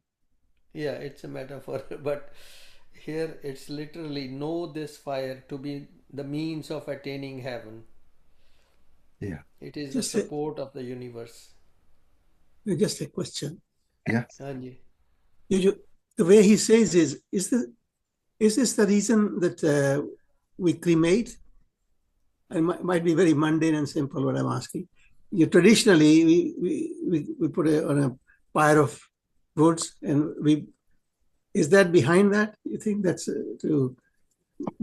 Speaker 1: Yeah, it's a metaphor, but here it's literally know this fire to be the means of attaining heaven.
Speaker 2: Yeah.
Speaker 1: It is the support of the universe.
Speaker 5: Just a question.
Speaker 2: Yeah.
Speaker 1: Anji.
Speaker 5: The way he says is this the reason that we cremate? It might be very mundane and simple what I'm asking. Traditionally, we put on a pyre of woods, and is that behind that? You think that's to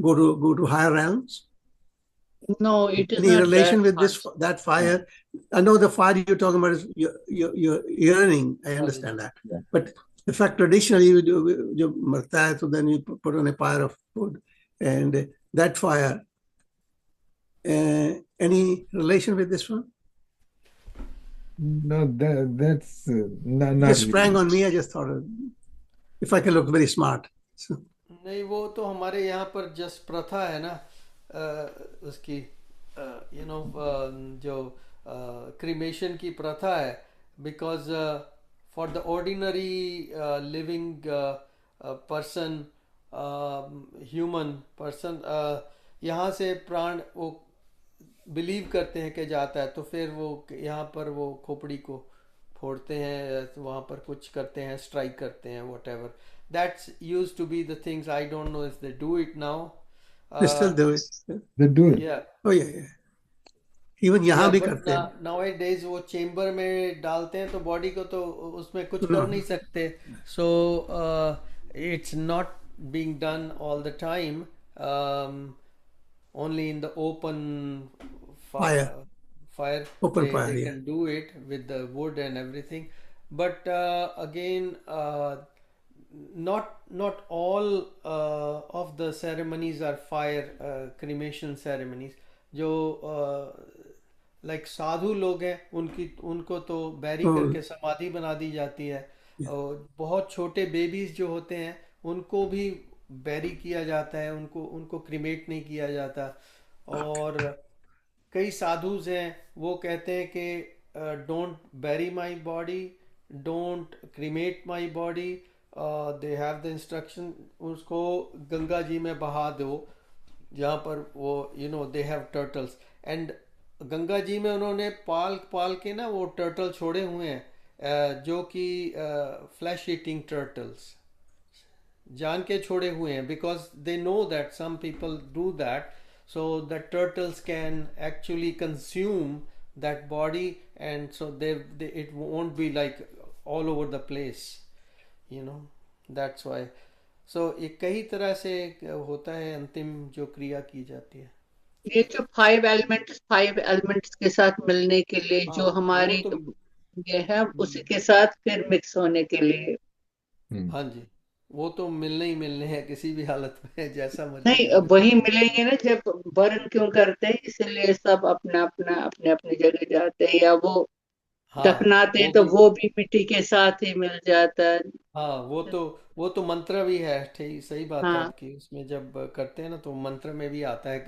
Speaker 5: go to higher realms?
Speaker 4: No, it is
Speaker 5: Any
Speaker 4: not
Speaker 5: relation
Speaker 4: that
Speaker 5: with that fire? I know the fire you're talking about is your yearning. I understand that, but in fact, traditionally we do marta, so then you put on a pyre of wood, and that fire. Any relation with this one?
Speaker 2: No, that's not.
Speaker 5: Just sprang on me. I just thought if I can look very smart. So.
Speaker 1: नहीं, वो तो हमारे यहाँ पर just प्रथा है ना उसकी जो क्रीमेशन की प्रथा है, because for the ordinary living person, human person, यहाँ से प्राण वो बिलीव करते हैं कि जाता है, तो फिर वो यहाँ पर वो खोपड़ी को फोड़ते हैं, वहाँ पर कुछ करते हैं, स्ट्राइक करते हैं, what ever. That's used to be the things. I don't know if they do it now.
Speaker 5: They still do it.
Speaker 2: They do it.
Speaker 1: Yeah.
Speaker 5: Oh yeah. Even यहाँ भी करते हैं.
Speaker 1: Nowadays वो चेम्बर में डालते हैं तो बॉडी को तो उसमें कुछ कर नहीं सकते. So it's not being done all the time. Only in the open fire.
Speaker 5: Open fire.
Speaker 1: They can do it with the wood and everything. But again. Not all of the ceremonies are fire cremation ceremonies. जो like साधु लोग हैं उनको तो बैरी करके समाधि बना दी जाती है. और बहुत छोटे बेबीज जो होते हैं उनको भी बैरी किया जाता है, उनको क्रिमेट नहीं किया जाता. और कई साधुज हैं वो कहते हैं कि don't bury my body, don't cremate my body. They have the instruction उसको गंगा जी में बहा दो, जहाँ पर वो they have turtles. And Ganga ji में उन्होंने पाल के ना वो टर्टल छोड़े हुए हैं, जो कि फ्लैश ईटिंग टर्टल्स जान के छोड़े हुए हैं, because they know that some people do that, so the turtles can actually consume that body, and so they it won't be like all over the place. That's why. So ये कई तरह से होता है अंतिम जो क्रिया की जाती है.
Speaker 4: ये जो 5 एलिमेंट्स के साथ मिलने के लिए जो हमारी ये है, उसी के साथ फिर मिक्स होने के लिए.
Speaker 1: हाँ जी. वो तो मिलने ही मिलने हैं किसी भी हालत में, जैसा मर्जी
Speaker 4: नहीं,
Speaker 1: कर ले।
Speaker 4: वही मिलेंगे ना जब बर्न क्यों करते हैं, इसलिए सब अपने अपनी जगह जाते हैं, या वो
Speaker 1: हाँ
Speaker 4: दफनाते हैं
Speaker 1: वो
Speaker 4: तो
Speaker 1: भी।
Speaker 4: वो भी मिट्टी के साथ ही मिल जाता है।
Speaker 1: हाँ वो तो मंत्र भी है, ठीक सही बात है
Speaker 4: हाँ,
Speaker 1: आपकी। उसमें जब करते हैं ना तो मंत्र में भी आता है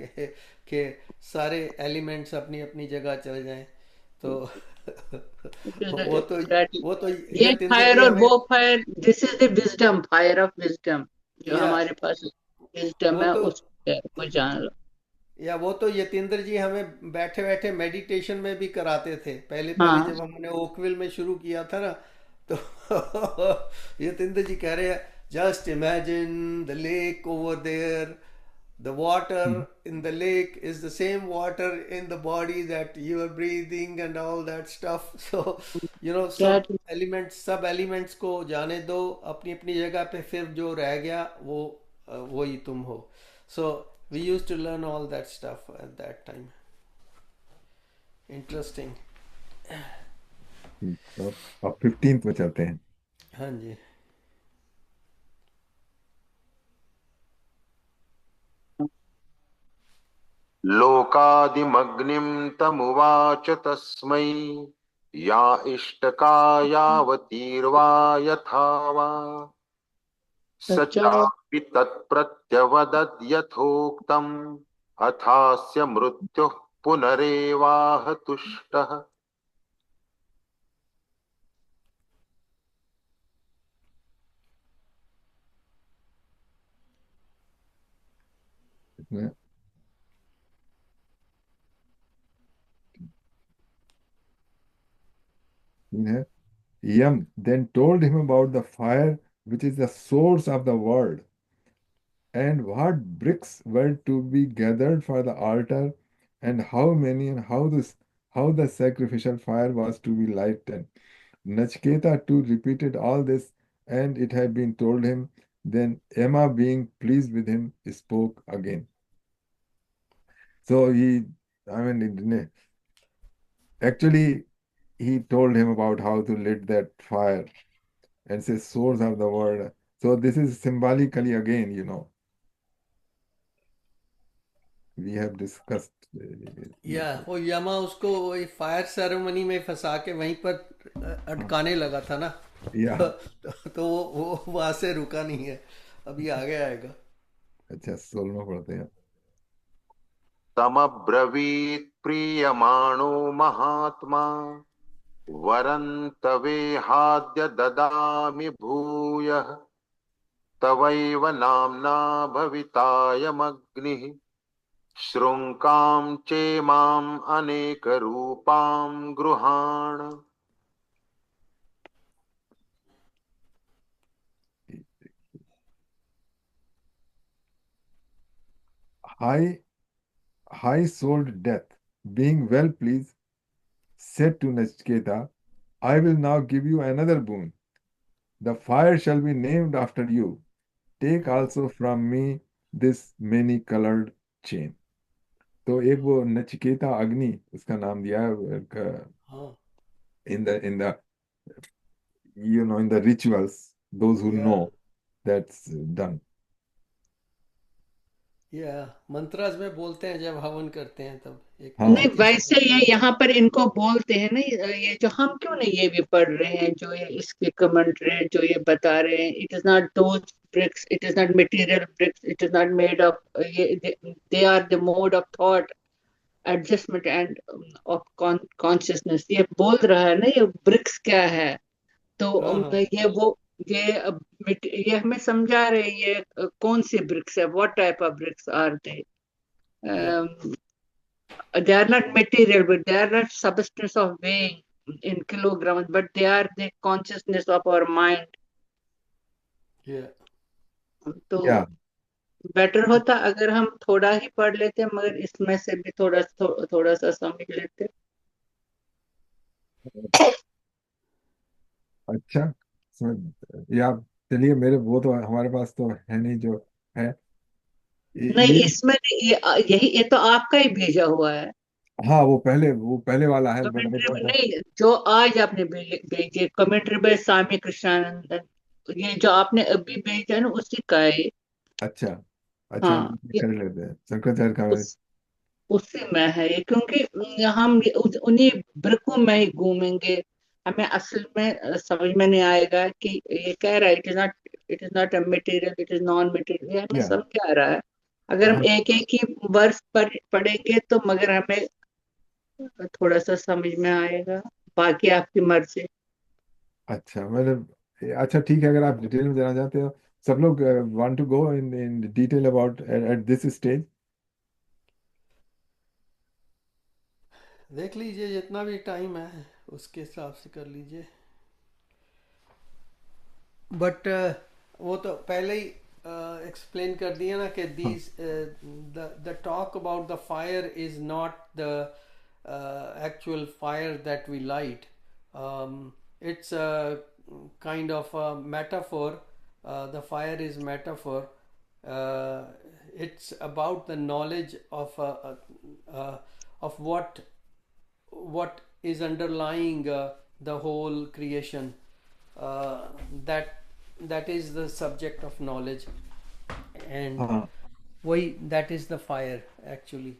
Speaker 1: कि सारे एलिमेंट्स अपनी अपनी जगह चले जाएं। तो वो तो
Speaker 4: that-
Speaker 1: वो तो
Speaker 4: ये
Speaker 1: यतीन्द्र
Speaker 4: फायर
Speaker 1: जी
Speaker 4: और
Speaker 1: हमें।
Speaker 4: वो fire, this is the wisdom, fire of wisdom, जो
Speaker 1: या
Speaker 4: हमारे पास विजडम
Speaker 1: वो
Speaker 4: है
Speaker 1: तो
Speaker 4: उस fire को जान लो।
Speaker 1: वो तो यतीन्द्र जी हमें बैठे बैठे मेडिटेशन में भी कराते थे, पहले पहले
Speaker 4: हाँ,
Speaker 1: जब हमने ओकविल में शुरू किया था ना। तो यतीन्द्र जी कह रहे हैं, just imagine the lake over there, the water in the lake is the same water in the body that you are breathing and all that stuff. So
Speaker 4: that
Speaker 1: सब एलिमेंट्स को जाने दो अपनी अपनी जगह पे, फिर जो रह गया वो ही तुम हो। So we used to learn all that stuff at that time. Interesting.
Speaker 2: तो अब 15th पे चलते हैं।
Speaker 1: हाँ जी।
Speaker 6: लोकादिमग्निं तमुवाच तस्मै या इष्टका यावतीर्वा यथा वा स
Speaker 4: सच्चा
Speaker 6: चापि तत्प्रत्यवदद्यथोक्तम् अथास्य मृत्युः पुनरेवाह तुष्टः।
Speaker 2: इसमें है, Yam then told him about the fire which is the source of the world, and what bricks were to be gathered for the altar, and how many, and how the sacrificial fire was to be lighted. Nachketa too repeated all this, and it had been told him. Then Emma, being pleased with him, spoke again. So actually, he told him about how to lit that fire and say source of the world. So this is symbolically again, we have discussed.
Speaker 1: वो यमा उसको वही fire ceremony में फंसा के वहीं पर अटकाने लगा था ना।
Speaker 2: Yeah,
Speaker 1: तो वो वहां से रुका नहीं है, अभी आगे आएगा।
Speaker 2: अच्छा 16 पढ़ते हैं।
Speaker 6: तमब्रवीत् प्रीयमाणो महात्मा वरं तवेहाद्य ददामि भूयः तवैव नाम्ना भवितायमग्निः शृङ्कां चेमाम् अनेकरूपां गृहाण।
Speaker 2: High, high-souled death, being well pleased, said to Nachiketa, I will now give you another boon. The fire shall be named after you. Take also from me this many-colored chain. तो एक वो नचिकेता अग्नि उसका नाम दिया है
Speaker 1: हाँ।
Speaker 2: in the in the rituals, those who
Speaker 1: या
Speaker 2: know that's done.
Speaker 1: या मंत्रास में बोलते हैं जब हवन करते हैं तब एक
Speaker 2: हाँ
Speaker 4: नहीं,
Speaker 1: तरीके से
Speaker 4: वैसे ये
Speaker 1: बोलते हैं।
Speaker 4: यहाँ पर इनको बोलते हैं ना, ये जो हम क्यों नहीं ये भी पढ़ रहे हैं, जो ये इसके कमेंट्री जो ये बता रहे हैं, it is not those bricks, it is not material bricks, it is not made of they are the mode of thought, adjustment and of consciousness। ये बोल रहा है ना ये ब्रिक्स क्या है। तो
Speaker 1: हाँ हाँ
Speaker 4: ये हमें समझा रहे हैं ये कौन सी ब्रिक्स है, what type of bricks are they.
Speaker 1: या
Speaker 4: They are not material, but they are not substance of weighing in kilograms, but they are the consciousness of our mind।
Speaker 1: या
Speaker 4: तो
Speaker 2: yeah
Speaker 4: बेटर होता अगर हम थोड़ा ही पढ़ लेते, मगर इसमें से भी थोड़ा सा समझ लेते।
Speaker 2: अच्छा या चलिए मेरे वो तो हमारे पास तो है नहीं जो है
Speaker 4: नहीं,
Speaker 2: ये
Speaker 4: इसमें नहीं, ये तो आपका ही भेजा हुआ है
Speaker 2: हाँ वो पहले वाला है बट आई
Speaker 4: कमेंट्री में।
Speaker 2: डोंट
Speaker 4: नहीं, जो आज आपने भेजे कमेंट्री बाय स्वामी कृष्णानंद, ये जो आपने अभी भेजा ना उसी का है।
Speaker 2: अच्छा अच्छा, हम
Speaker 4: हाँ,
Speaker 2: कर लेते हैं शंकराचार्य का।
Speaker 4: उस उससे में है ये, क्योंकि हम उन्हीं वृक्षों में ही घूमेंगे। हमें असल में समझ में नहीं आएगा कि ये कह रहा है it is not a material, it is non material, हमें
Speaker 2: या
Speaker 4: समझ आ रहा है। अगर हम
Speaker 2: हम
Speaker 4: एक एक ही वर्ष पर पढ़ेंगे तो मगर हमें थोड़ा सा समझ में आएगा। बाकी आपकी मर्जी।
Speaker 2: अच्छा मतलब अच्छा ठीक है, अगर आप डिटेल में जाना चाहते हो। सब लोग want to go in in detail about at this stage.
Speaker 1: देख लीजिए जितना भी टाइम है उसके हिसाब से कर लीजिए। बट वो तो पहले ही एक्सप्लेन कर दिया ना कि
Speaker 2: हाँ
Speaker 1: these the talk about the fire is not the actual fire that we light. It's a kind of a metaphor. The fire is metaphor. Uh, it's about the knowledge of what is underlying the whole creation. Uh, that that is the subject of knowledge, and
Speaker 2: हाँ
Speaker 1: वही that is the fire actually.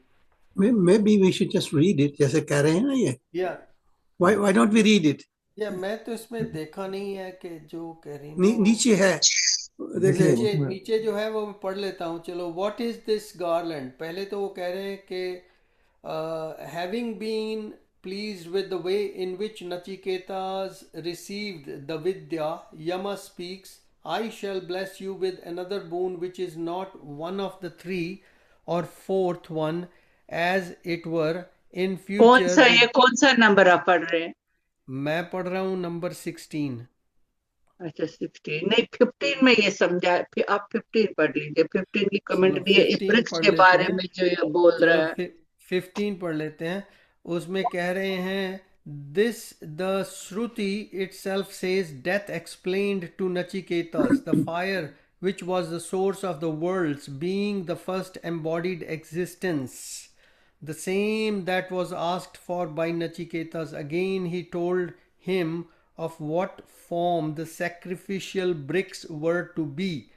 Speaker 5: Maybe we should just read it. जैसे कह रहे हैं ना ये.
Speaker 1: Yeah.
Speaker 5: Why don't we read it?
Speaker 1: या मैं तो इसमें देखा नहीं है कि जो कह रही ना वो
Speaker 5: नीचे है.
Speaker 2: देखिए
Speaker 5: देखिए.
Speaker 1: नीचे
Speaker 2: उसमें
Speaker 1: नीचे जो है वो मैं पढ़ लेता हूँ। चलो, व्हाट इज दिस गार्लैंड। पहले तो वो कह रहे हैं कि having been pleased with the way in which Nachiketas received the vidya, Yama speaks, I shall bless you with another boon which is not one of the three or fourth one, as it were in
Speaker 4: कौन
Speaker 1: future
Speaker 4: सा
Speaker 1: with।
Speaker 4: ये कौन सा number आप पढ़ रहे हैं?
Speaker 1: मैं पढ़ रहा हूँ नंबर 16।
Speaker 4: अच्छा, 16 नहीं, 15 में ये समझा। फिर आप 15 पढ़ लीजिए। 15 की
Speaker 1: चलो
Speaker 4: कमेंट्री है इस
Speaker 1: 15
Speaker 4: वृक्ष
Speaker 1: पढ़
Speaker 4: के
Speaker 1: लेते
Speaker 4: बारे
Speaker 1: हैं।
Speaker 4: में जो ये बोल
Speaker 1: चलो
Speaker 4: रहा है।
Speaker 1: 15 पढ़ लेते हैं। उसमें कह रहे हैं, this the shruti itself says death explained to Nachiketas the fire which was the source of the worlds, being the first embodied existence, the same that was asked for by Nachiketas. Again he told him of what form the sacrificial bricks were to be,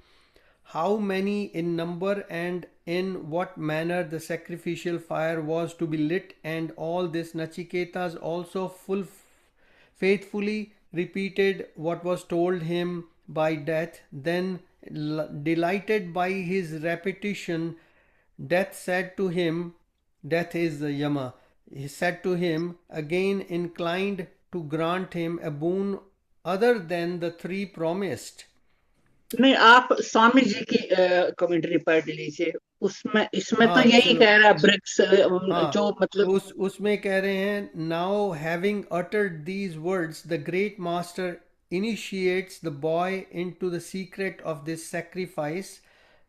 Speaker 1: how many in number, and in what manner the sacrificial fire was to be lit, and all this Nachiketas also faithfully repeated what was told him by Death. Then, delighted by his repetition, Death said to him, Death is the Yama, he said to him, again inclined to grant him a boon other than the three promised.
Speaker 4: नहीं, आप स्वामी जी की commentary पढ़ लीजिए। उसमें इसमें तो
Speaker 1: हाँ
Speaker 4: यही
Speaker 1: चलो।
Speaker 4: कह रहा है ब्रिक्स जो
Speaker 1: हाँ,
Speaker 4: मतलब।
Speaker 1: उसमें कह रहे हैं, now having uttered these words the great master initiates the boy into the secret of this sacrifice,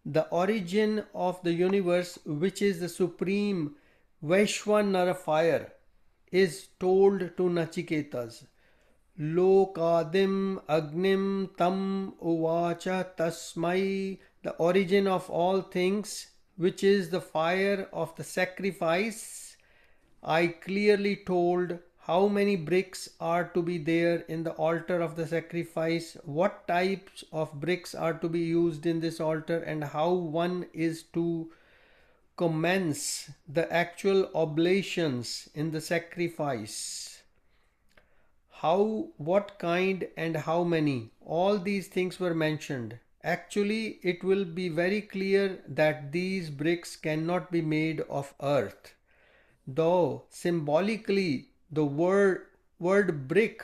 Speaker 1: the origin of the universe, which is the supreme Vaishwanara fire, is told to Nachiketas. Lokadim Agnim Tam Uvacha Tasmai, the origin of all things, which is the fire of the sacrifice. I clearly told how many bricks are to be there in the altar of the sacrifice, what types of bricks are to be used in this altar, and how one is to commence the actual oblations in the sacrifice. How, what kind, and how many, all these things were mentioned. Actually, it will be very clear that these bricks cannot be made of earth. Though symbolically the word brick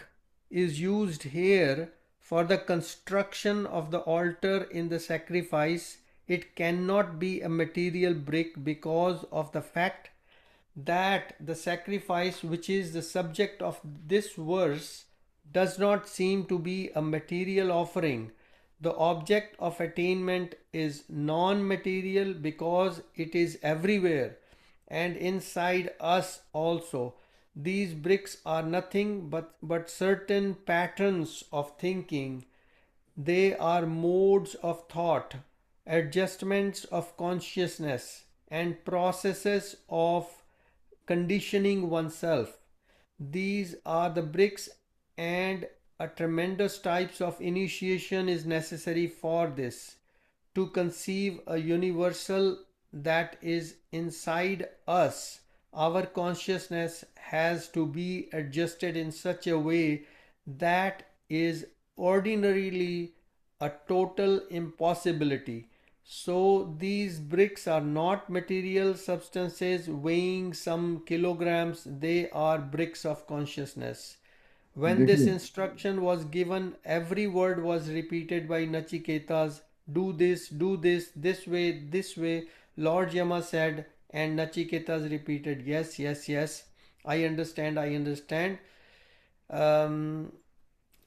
Speaker 1: is used here for the construction of the altar in the sacrifice, it cannot be a material brick because of the fact that the sacrifice, which is the subject of this verse, does not seem to be a material offering. The object of attainment is non material because it is everywhere and inside us also. These bricks are nothing but certain patterns of thinking. They are modes of thought, adjustments of consciousness, and processes of conditioning oneself. These are the bricks, and a tremendous types of initiation is necessary for this. To conceive a universal that is inside us, our consciousness has to be adjusted in such a way that is ordinarily a total impossibility. So these bricks are not material substances weighing some kilograms, they are bricks of consciousness. When this
Speaker 2: देखिए
Speaker 1: instruction was given, every word was repeated by Nachiketas. Do this way, this way. Lord Yama said, and Nachiketas repeated, yes, yes, yes. I understand, I understand. Um,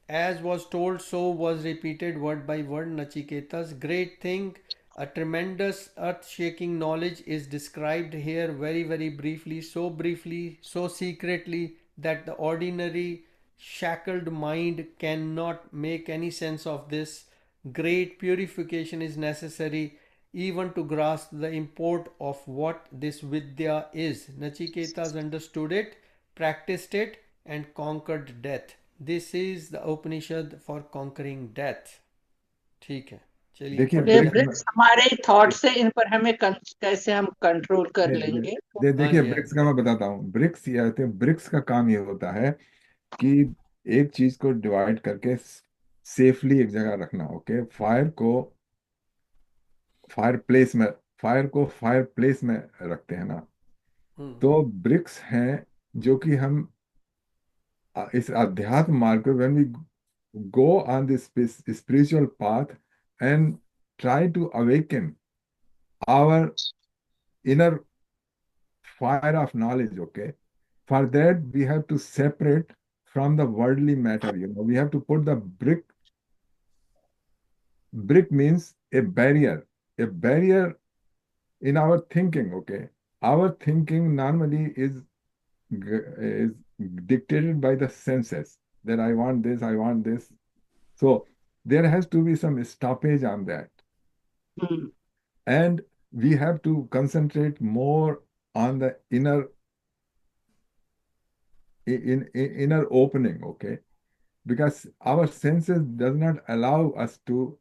Speaker 1: as was told, so was repeated word by word. Nachiketas, great thing. A tremendous earth shaking knowledge is described here very, very briefly, so secretly that the ordinary shackled mind cannot make any sense of this. Great purification is necessary even to grasp the import of what this Vidya is. Nachiketas understood it, practiced it, and conquered death. This is the Upanishad for conquering death. ठीक है, चलिए
Speaker 2: देखिए
Speaker 1: पढ़
Speaker 4: ये
Speaker 1: लिया।
Speaker 2: BRICS
Speaker 4: BRICS हमारे thoughts से इन पर हमें कैसे हम कंट्रोल कर
Speaker 2: दे, दे,
Speaker 4: लेंगे?
Speaker 1: हाँ
Speaker 2: देखिए
Speaker 1: जी, हाँ
Speaker 2: ब्रिक्स का मैं बताता हूँ। ब्रिक्स ये होते हैं, ब्रिक्स का काम ये होता है कि एक चीज को डिवाइड करके सेफली एक जगह रखना। ओके, फायर प्लेस में फायर को फायर प्लेस में रखते हैं ना।
Speaker 1: हम्म,
Speaker 2: तो ब्रिक्स हैं जो कि हम इस अध्यात्म मार्ग पे, when we go on this spiritual path and try to awaken our inner fire of knowledge. Okay, for that we have to separate from the worldly matter. We have to put the brick means a barrier in our thinking. Okay, our thinking normally is dictated by the senses, that I want this, I want this. So there has to be some stoppage on that,
Speaker 4: hmm,
Speaker 2: and we have to concentrate more on the inner opening. Okay, because our senses does not allow us to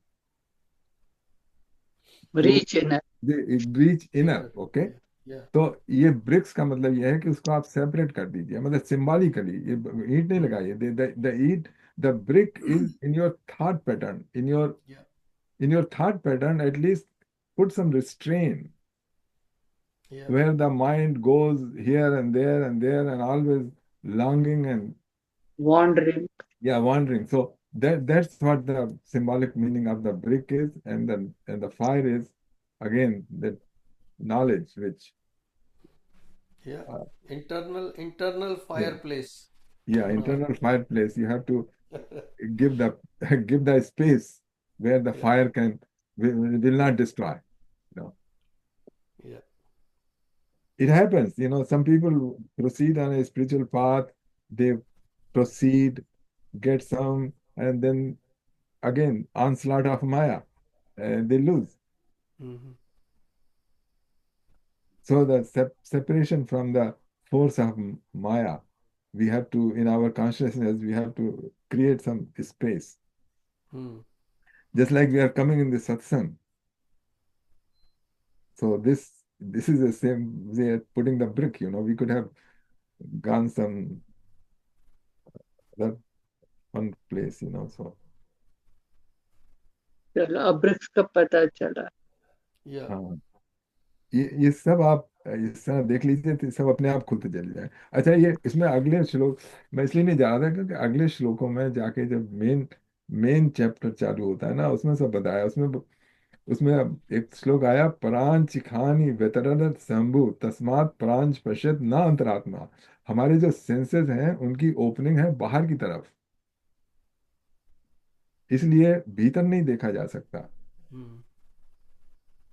Speaker 4: reach in.
Speaker 2: reach inner.
Speaker 1: inner,
Speaker 2: Okay,
Speaker 1: yeah, yeah,
Speaker 2: तो ये BRICS का मतलब ये है कि उसको आप separate कर दीजिए, मतलब सिंबॉलिकली। ये ईंट नहीं
Speaker 1: हम्म,
Speaker 2: लगाइए। The eat the brick is in your thought pattern,
Speaker 1: yeah,
Speaker 2: in your thought pattern. At least put some restraint
Speaker 1: yeah,
Speaker 2: where the mind goes here and there and always longing and,
Speaker 4: wondering.
Speaker 2: yeah, wandering. So that's what the symbolic meaning of the brick is, and the fire is again that knowledge which,
Speaker 1: yeah.
Speaker 2: uh,
Speaker 1: Internal
Speaker 2: yeah,
Speaker 1: fireplace.
Speaker 2: yeah, internal fireplace. You have to give the give the space where the
Speaker 1: Yeah,
Speaker 2: fire will not destroy. You know,
Speaker 1: yeah,
Speaker 2: it happens. Some people proceed on a spiritual path. They proceed, get some, and then again onslaught of Maya, and they lose.
Speaker 1: mm-hmm.
Speaker 2: So the separation from the force of Maya, we have to, in our consciousness, we have to create some space.
Speaker 1: Hmm.
Speaker 2: Just like we are coming in the satsang. So this is the same way of putting the brick. We could have gone some other one place. So
Speaker 4: चलो अब BRICS का पता चला।
Speaker 1: Yeah,
Speaker 2: हाँ, ये सब आप इस तरह देख लीजिए तो सब अपने आप खुलते चले जाए। अच्छा, ये इसमें अगले श्लोक मैं इसलिए नहीं जा रहा था क्योंकि अगले श्लोकों में जाके जब मेन मेन चैप्टर चालू होता है ना, उसमें सब बताया। उसमें अब एक श्लोक आया, परांच चिखानी व्यतरद शंभु तस्मात् परांच पश्यत न अंतरात्मा। हमारे जो सेंसेस हैं उनकी ओपनिंग है बाहर की तरफ, इसलिए भीतर नहीं देखा जा सकता।
Speaker 1: hmm.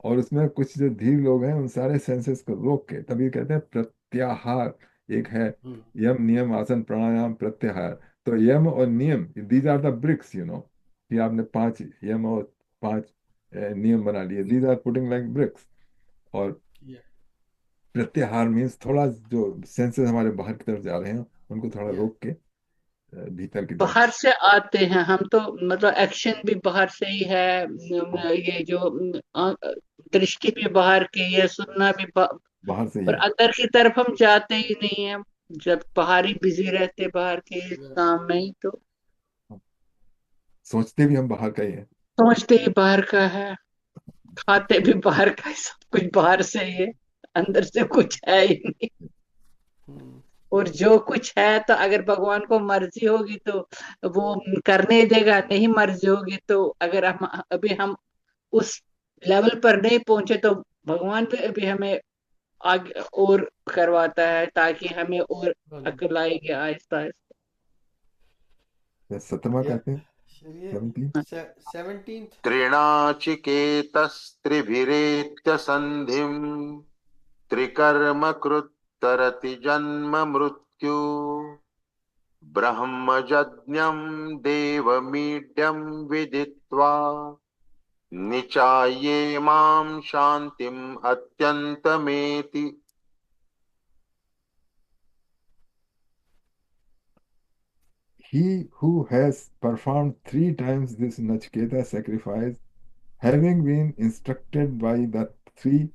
Speaker 2: और उसमें कुछ जो धीर लोग हैं उन सारे सेंसेस को रोक के तभी कहते हैं प्रत्याहार। एक है
Speaker 1: Hmm.
Speaker 2: यम नियम आसन प्राणायाम प्रत्याहार। तो यम और नियम, दीज आर द ब्रिक्स। कि आपने 5 यम और 5 नियम बना लिए, these are putting like bricks. और
Speaker 1: Yeah,
Speaker 2: प्रत्याहार मीन्स थोड़ा जो सेंसेस हमारे बाहर की तरफ जा रहे हैं उनको थोड़ा
Speaker 1: yeah,
Speaker 2: रोक के भीतर की तरफ।
Speaker 4: बाहर से आते हैं हम तो, मतलब एक्शन भी बाहर से ही है, ये जो दृष्टि भी बाहर की है, सुनना भी
Speaker 2: बाहर से ही
Speaker 4: पर
Speaker 2: है।
Speaker 4: अंदर की तरफ हम जाते ही नहीं है। जब बाहर ही बिजी रहते, बाहर के काम में ही, तो
Speaker 2: सोचते भी हम बाहर का ही है।
Speaker 4: सोचते ही बाहर का है, खाते भी बाहर का है, सब कुछ बाहर से ही है, अंदर से कुछ है ही नहीं। और जो कुछ है तो अगर भगवान को मर्जी होगी तो वो करने देगा, नहीं मर्जी होगी तो अगर हम अभी हम उस लेवल पर नहीं पहुंचे तो भगवान भी अभी हमें आगे और करवाता है, ताकि हमें और अकल आएगी आहिस्ता आहिस्ता।
Speaker 2: 17वां
Speaker 1: या
Speaker 2: कहते हैं,
Speaker 1: चलिए
Speaker 2: 17।
Speaker 1: 17th।
Speaker 6: त्रिणाचिकेतस्त्रिभिरेत्य सन्धिम् त्रिकर्म कृत्तरति जन्म मृत्यु ब्रह्मजज्ञम् देवमीड्यम् विदित्वा निचाये मां शान्तिम् अत्यन्तमेति।
Speaker 2: He who has performed 3 times this Nachiketa sacrifice, having been instructed by the 3,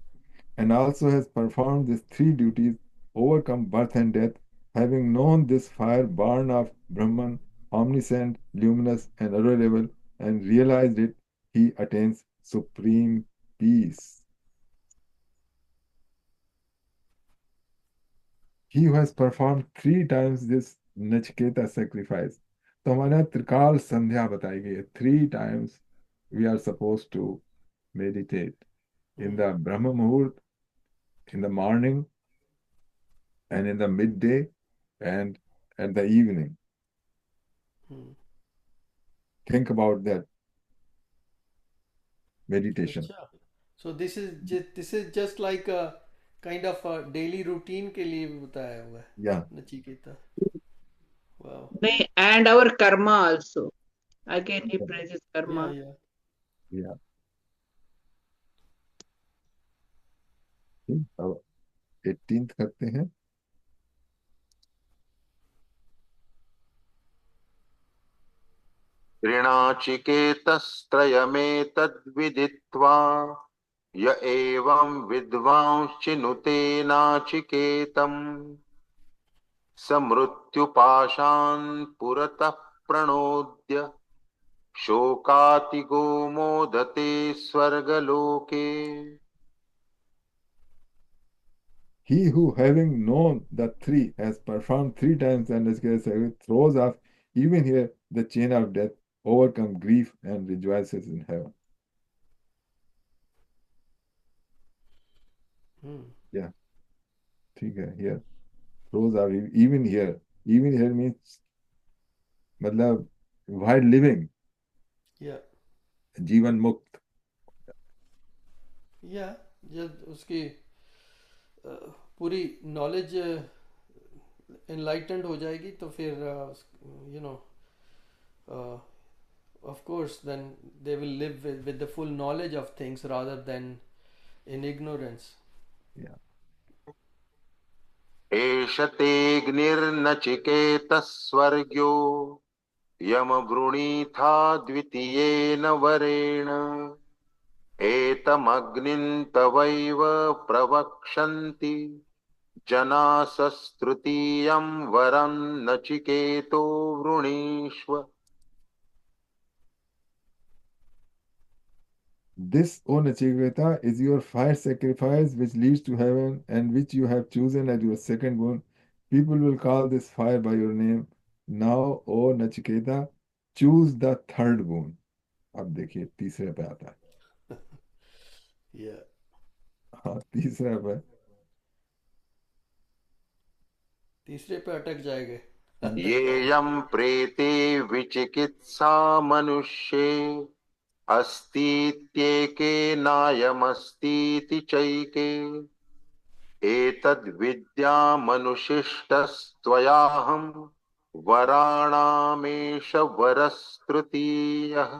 Speaker 2: and also has performed these 3 duties, overcome birth and death, having known this fire born of Brahman, omniscient, luminous, and adorable, and realized it, he attains supreme peace. He who has performed 3 times this Nachiketa sacrifice. तो हमारे यहाँ त्रिकाल संध्या बताई गई है। 3 times we are supposed to meditate. In the Brahma Muhurt, in the morning, and in the midday, and at the evening. Think about that meditation.
Speaker 1: अच्छा, so this is just like a kind of a daily routine के लिए भी बताया हुआ है
Speaker 2: Yeah,
Speaker 1: Nachiketa. Wow.
Speaker 4: नहीं, and our karma also, again he praises
Speaker 1: या
Speaker 4: karma.
Speaker 2: yeah. ठीक, अब 18th करते हैं।
Speaker 6: ऋणाचिकेतस्त्रयमेतद्विदित्वा य एवं विद्वांश्चिनुते नाचिकेतम् स मृत्युपाशान् पुरतः प्रणोद्य शोकातिगो मोदते स्वर्गलोके।
Speaker 2: He who, having known the 3, has performed 3 times and throws off even here the chain of death, overcome grief, and rejoices in heaven. Yeah, ठीक है। Here throws off even here. Even here means मतलब while living,
Speaker 1: या
Speaker 2: जीवन मुक्त।
Speaker 1: या जब उसकी पूरी नॉलेज एनलाइटेंड हो जाएगी तो फिर you know of course then they will live with the full knowledge of things rather than in ignorance.
Speaker 2: Yeah.
Speaker 6: एष तेऽग्निर्नचिकेतः स्वर्ग्यो यमवृणीथा द्वितीयेन वरेण एतमग्निं तवैव प्रवक्षन्ति जनासस्तृतीयं वरं नचिकेतो वृणीष्व।
Speaker 2: This, O Nachiketa, is your fire sacrifice which leads to heaven and which you have chosen as your second boon. People will call this fire by your name. Now, O Nachiketa, choose the third boon. अब देखिए तीसरे पे आता है।
Speaker 1: Yeah.
Speaker 2: हाँ, तीसरे पे
Speaker 1: अटक जाएंगे।
Speaker 6: येयं प्रेते विचिकित्सा मनुष्ये अस्तीत्येके नायमस्तीति चैके एतद्विद्यामनुशिष्टस्त्वयाहं वराणामेष वरस्तृतीयः।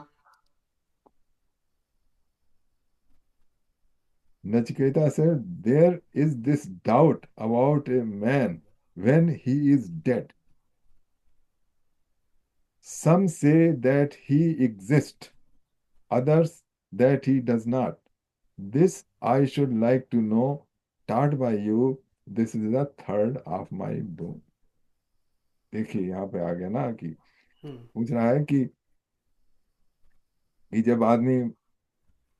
Speaker 2: Nachiketa said, there is this doubt about a man when he is dead. Some say that he exists, others that he does not. This I should like to know, taught by you. This is the third of my boon. देखिए यहाँ पे आ गया ना कि
Speaker 1: हम्म
Speaker 2: पूछ रहा है कि जब आदमी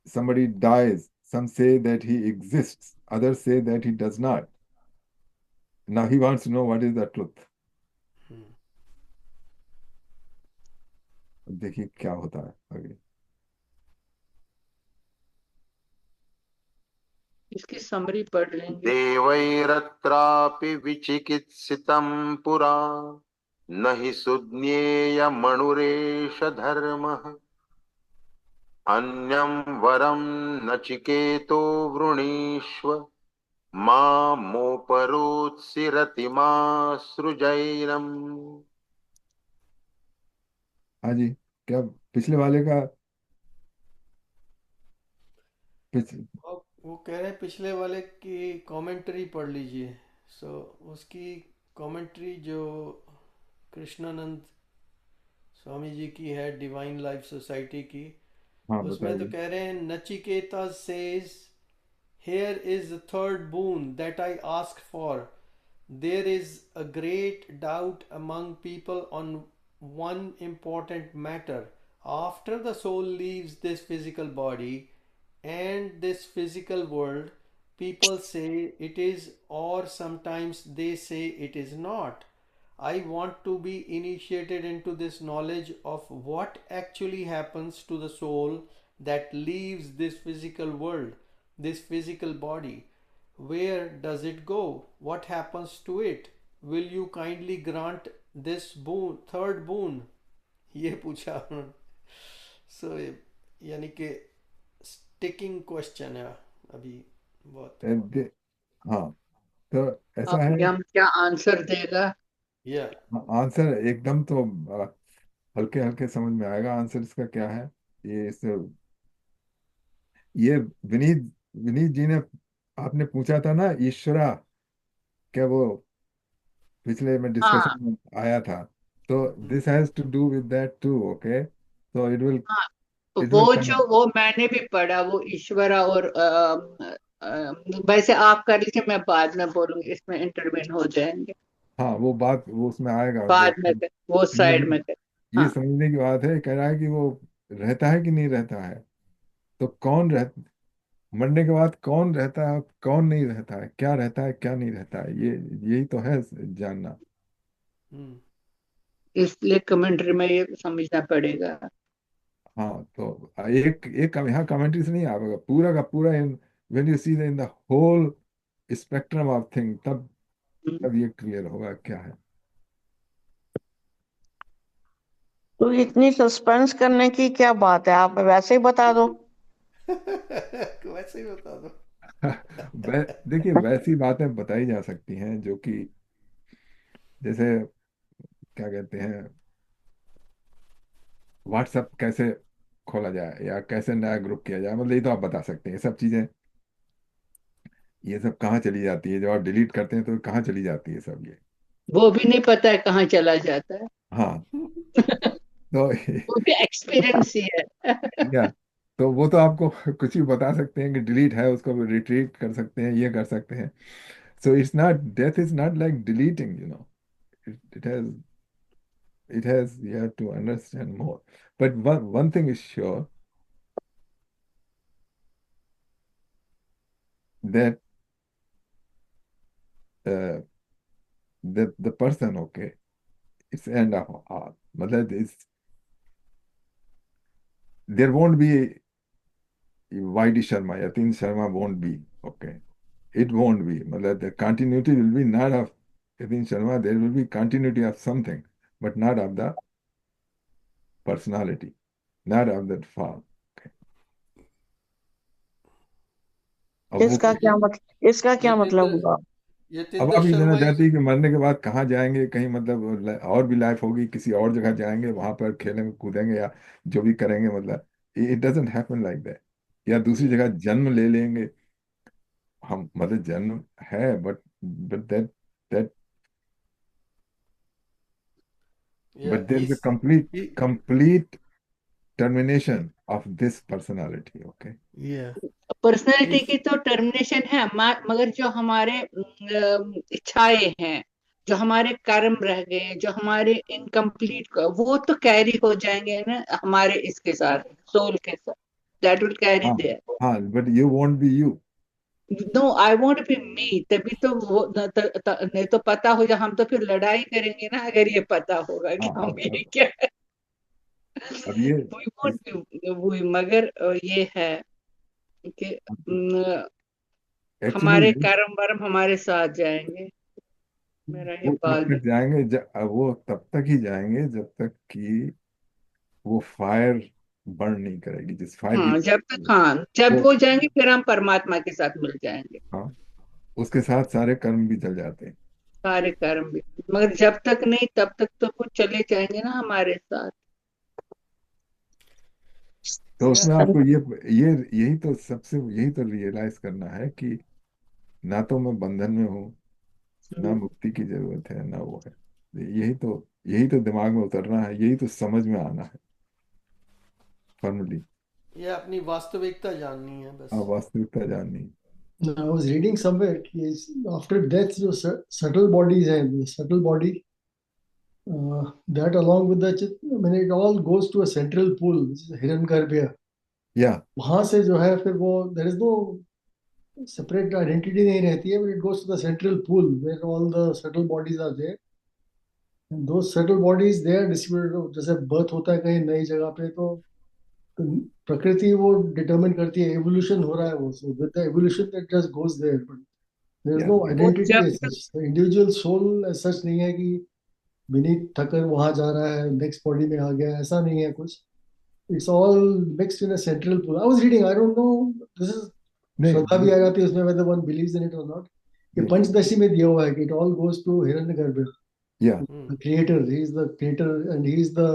Speaker 2: somebody dies, some say that he exists, others say that he does not. Now he wants to know what is the truth.
Speaker 1: हम्म
Speaker 2: अब देखिए क्या होता है आगे.
Speaker 4: इसकी समरी पढ़ लेंगे।
Speaker 6: देवैरत्रापि विचिकित्सितं पुरा न हि सुज्ञेयमणुरेष धर्मः अन्यं वरं नचिकेतो वृणीष्व मामोपरोत्सिरति मा सृजैनम्।
Speaker 2: हाँ जी, क्या पिछले वाले का
Speaker 1: अब वो कह रहे हैं पिछले वाले की कमेंट्री पढ़ लीजिए। सो उसकी कमेंट्री जो कृष्णानंद स्वामी जी की है डिवाइन लाइफ सोसाइटी की,
Speaker 2: हाँ
Speaker 1: उसमें तो
Speaker 2: बताइए.
Speaker 1: कह रहे हैं Nachiketa says here is the third boon that I asked for. There is a great doubt among people on one important matter. After the soul leaves this physical body and this physical world, people say it is, or sometimes they say it is not. I want to be initiated into this knowledge of what actually happens to the soul that leaves this physical world, this physical body. Where does it go? What happens to it? Will you kindly grant this boon, third boon? ये पूछा उन्होंने। सो यानी कि sticking question है अभी बहुत।
Speaker 2: हाँ, तो
Speaker 4: अब
Speaker 2: ऐसा है.
Speaker 4: यम क्या आंसर देगा?
Speaker 1: या
Speaker 2: आंसर एकदम तो हल्के हल्के समझ में आएगा. आंसर इसका क्या है, ये विनीत विनीत जी ने आपने पूछा था ना, ईश्वरा, क्या वो पिछले में
Speaker 4: हाँ
Speaker 2: डिस्कशन में आया था. तो this has to do with that too. Okay, तो
Speaker 4: हाँ,
Speaker 2: इट विल
Speaker 4: वो
Speaker 2: कम.
Speaker 4: जो वो मैंने भी पढ़ा, वो ईश्वरा और वैसे आप कर लीजिए, मैं बाद में बोलूंगी, इसमें इंटरवेन हो जाएंगे
Speaker 2: हाँ, वो बात वो उसमें आएगा.
Speaker 4: बाद में वो
Speaker 2: ये
Speaker 4: साइड में कर।
Speaker 2: ये
Speaker 4: हाँ,
Speaker 2: समझने की बात है. कह रहा है कि वो रहता है कि नहीं रहता है. तो मरने के बाद कौन रहता है, कौन नहीं रहता है, क्या रहता है, क्या नहीं रहता है, ये यही तो है जानना.
Speaker 4: इसलिए कमेंट्री में ये समझना पड़ेगा।
Speaker 2: हाँ, तो एक एक यहाँ कमेंट्री से नहीं आएगा, पूरा का पूरा इन when you see in the whole spectrum of thing, तब
Speaker 4: हम्म।
Speaker 2: तब ये क्लियर होगा क्या है.
Speaker 8: तो इतनी सस्पेंस करने की क्या बात है, आप वैसे ही बता दो।
Speaker 1: वैसे ही बता दो।
Speaker 2: देखिए, वैसी बातें बताई जा सकती हैं जो कि जैसे क्या कहते हैं, व्हाट्सएप कैसे खोला जाए या कैसे नया ग्रुप किया जाए, मतलब ये तो आप बता सकते हैं. ये सब चीजें, ये सब कहाँ चली जाती है, जब आप डिलीट करते हैं तो कहाँ चली जाती है सब ये.
Speaker 4: वो भी नहीं पता है कहाँ चला जाता है।
Speaker 2: हाँ, तो
Speaker 4: वो भी एक्सपीरियंस ही है।
Speaker 2: या तो वो तो आपको कुछ भी बता सकते हैं कि डिलीट है, उसको रिट्रीट कर सकते हैं, ये कर सकते हैं. So it's not, death is not like deleting, it has you have to understand more. But one thing is sure, that uh, the person, okay, it's end of all. मतलब there won't be YD Sharma, Yatin Sharma won't be, okay. It won't be. मतलब the continuity will be not of Yatin Sharma. There will be continuity of something, but not of the personality, not of that form. Okay. अब वो
Speaker 8: इसका क्या मतलब
Speaker 1: यतेंद्र
Speaker 8: हुआ?
Speaker 2: अब
Speaker 1: यतेंद्र
Speaker 2: आप ये जानना
Speaker 1: शर्मा
Speaker 2: चाहती है कि मरने के बाद कहाँ जाएंगे, कहीं मतलब और भी लाइफ होगी, किसी और जगह जाएंगे, वहां पर खेलेंगे कूदेंगे या जो भी करेंगे, मतलब it doesn't happen like that. या दूसरी जगह जन्म ले लेंगे हम, मतलब जन्म है, but that that
Speaker 1: Yeah,
Speaker 2: but there is a
Speaker 1: he-
Speaker 2: complete termination of this personality. Okay.
Speaker 1: yeah,
Speaker 4: personality
Speaker 1: if
Speaker 4: की तो टर्मिनेशन है, मगर जो हमारे इच्छाएं हैं, जो हमारे कर्म रह गए, जो हमारे इनकम्प्लीट, वो तो कैरी हो जाएंगे ना हमारे इसके साथ, सोल के साथ, दैट विल कैरी
Speaker 2: हाँ
Speaker 4: देयर।
Speaker 2: हाँ, but you won't be you.
Speaker 4: No, I won't be me, तभी तो वो नहीं तो पता हो जाए, हम तो फिर लड़ाई करेंगे ना अगर ये पता होगा कि
Speaker 2: हाँ,
Speaker 4: हम यही क्या है।
Speaker 2: अब ये
Speaker 4: We won't be we, मगर ये है कि हमारे
Speaker 2: एक्चुअली
Speaker 4: कर्म वर्म हमारे साथ जाएंगे। मेरा ये
Speaker 2: वो
Speaker 4: बाल
Speaker 2: कब तक जाएंगे, वो तब तक ही जाएंगे जब तक कि वो फायर बर्न नहीं करेगी, जिस फायर की,
Speaker 4: हाँ, जब तक, हाँ, जब
Speaker 2: वो,
Speaker 4: वो जाएंगे फिर हम परमात्मा के साथ मिल जाएंगे,
Speaker 2: हाँ, उसके साथ सारे कर्म भी जल जाते हैं।
Speaker 4: सारे कर्म भी। मगर जब तक नहीं, तब तक तो वो चले जाएंगे ना हमारे साथ।
Speaker 2: तो
Speaker 1: yeah,
Speaker 2: उसमें आपको यही तो सबसे, यही तो रियलाइज करना है कि ना तो मैं बंधन में हूँ, ना मुक्ति की जरूरत है, ना वो है। यही तो दिमाग में उतरना है, यही तो समझ में आना है फर्मली।
Speaker 1: ये अपनी वास्तविकता जाननी है बस।
Speaker 2: वास्तविकता जाननी है।
Speaker 9: I was reading somewhere कि after death जो subtle bodies है, the subtle body, that along with the I mean it all goes to a central pool, which is Hiranyagarbha.
Speaker 2: या
Speaker 9: वहां से जो है फिर वो there is no separate identity नहीं रहती है, but it goes to the central pool where all the subtle bodies are there. And those subtle bodies they are distributed. जैसे birth होता है कहीं नई जगह पे, तो प्रकृति वो डिटरमिन करती है, एवोल्यूशन हो रहा है वो, so with the evolution that just goes there, but there is
Speaker 2: या
Speaker 9: no
Speaker 4: वो
Speaker 9: identity
Speaker 4: जब
Speaker 9: as such. The individual soul as such नहीं है कि विनीत ठक्कर वहां जा रहा है, नेक्स्ट बॉडी में आ गया, ऐसा नहीं है कुछ. It's all mixed in a central pool. I was reading, I don't know, this is श्रद्धा भी आ
Speaker 2: नहीं,
Speaker 9: जाती है उसमें, whether one believes in it or not. ये
Speaker 2: नहीं,
Speaker 9: पंचदशी में दिया हुआ है कि it all goes to हिरण्यगर्भ,
Speaker 2: या
Speaker 9: the creator. He is the creator and he is the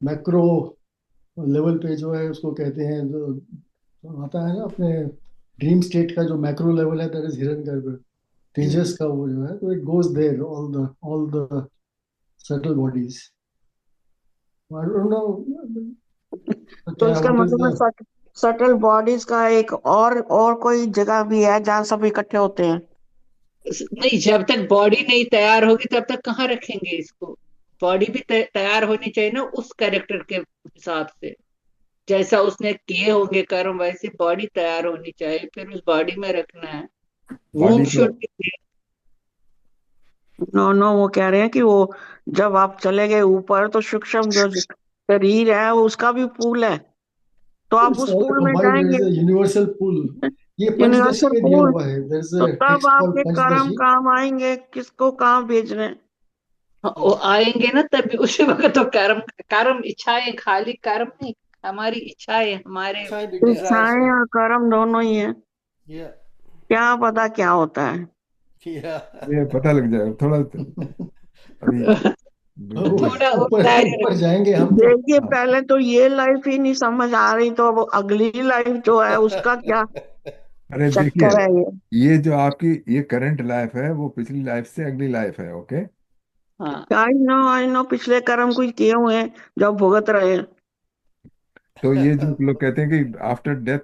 Speaker 9: macro level पे जो है उसको कहते हैं, जो आता है ना अपने ड्रीम स्टेट का जो मैक्रो लेवल है, दैट इज हिरण्यगर्भ, तेजस का वो जो है, तो it goes there, all the subtle bodies. I don't know
Speaker 7: तो
Speaker 9: क्या,
Speaker 7: इसका
Speaker 9: what is
Speaker 7: मतलब
Speaker 9: the,
Speaker 7: है सटल बॉडीज का एक और कोई जगह भी है जहाँ सब इकट्ठे होते हैं?
Speaker 4: नहीं, जब तक बॉडी नहीं तैयार होगी तब तक कहाँ रखेंगे इसको। बॉडी भी तैयार होनी चाहिए ना उस कैरेक्टर के हिसाब से, जैसा उसने किए होंगे कर्म, वैसी बॉडी तैयार होनी चाहिए, फिर उस बॉडी में रखना है।
Speaker 2: बॉडी
Speaker 4: वूम
Speaker 2: तो
Speaker 4: शुड बी।
Speaker 7: नो नो, वो कह रहे हैं कि वो जब आप चले गए ऊपर तो सूक्ष्म जो शरीर है वो उसका भी पूल है, तो आप
Speaker 9: it's
Speaker 7: उस
Speaker 9: all
Speaker 7: पूल में
Speaker 9: combined, there
Speaker 7: जाएंगे,
Speaker 9: is a universal pool. ये पंचदशी
Speaker 7: यूनिवर्सल
Speaker 9: में दिया
Speaker 7: पूल।
Speaker 9: हुआ है, there is
Speaker 7: तो
Speaker 9: a
Speaker 7: तब
Speaker 9: text called
Speaker 7: आपके कर्म
Speaker 9: पंचदशी.
Speaker 7: काम आएंगे, किसको कहाँ भेजने हैं?
Speaker 4: वो आएंगे ना तभी, उसी वक्त तो कर्म, कर्म इच्छाएं, खाली कर्म नहीं, हमारी इच्छाएं, हमारे
Speaker 1: इच्छाएं भी
Speaker 4: desires।
Speaker 1: डिजायर्स
Speaker 7: इच्छाएं
Speaker 1: है।
Speaker 7: और कर्म दोनों ही है,
Speaker 1: या
Speaker 7: क्या पता क्या होता है।
Speaker 1: या
Speaker 2: ये पता लग जाएगा थोड़ा, अभी
Speaker 4: थोड़ा वो
Speaker 9: ऊपर
Speaker 4: तैयारी
Speaker 9: ऊपर जाएंगे हम तो.
Speaker 7: देखिए
Speaker 2: हाँ,
Speaker 7: पहले तो ये लाइफ ही नहीं समझ आ रही, तो अब अगली लाइफ जो है उसका क्या
Speaker 2: अरे देखिए,
Speaker 7: चक्कर है ये?
Speaker 2: ये जो आपकी ये करंट लाइफ है वो पिछली लाइफ से अगली लाइफ है। ओके,
Speaker 4: हाँ,
Speaker 7: आई नो पिछले कर्म कुछ किए हुए हैं जो अब भुगत रहे हैं।
Speaker 2: तो ये जो लोग कहते हैं कि after death,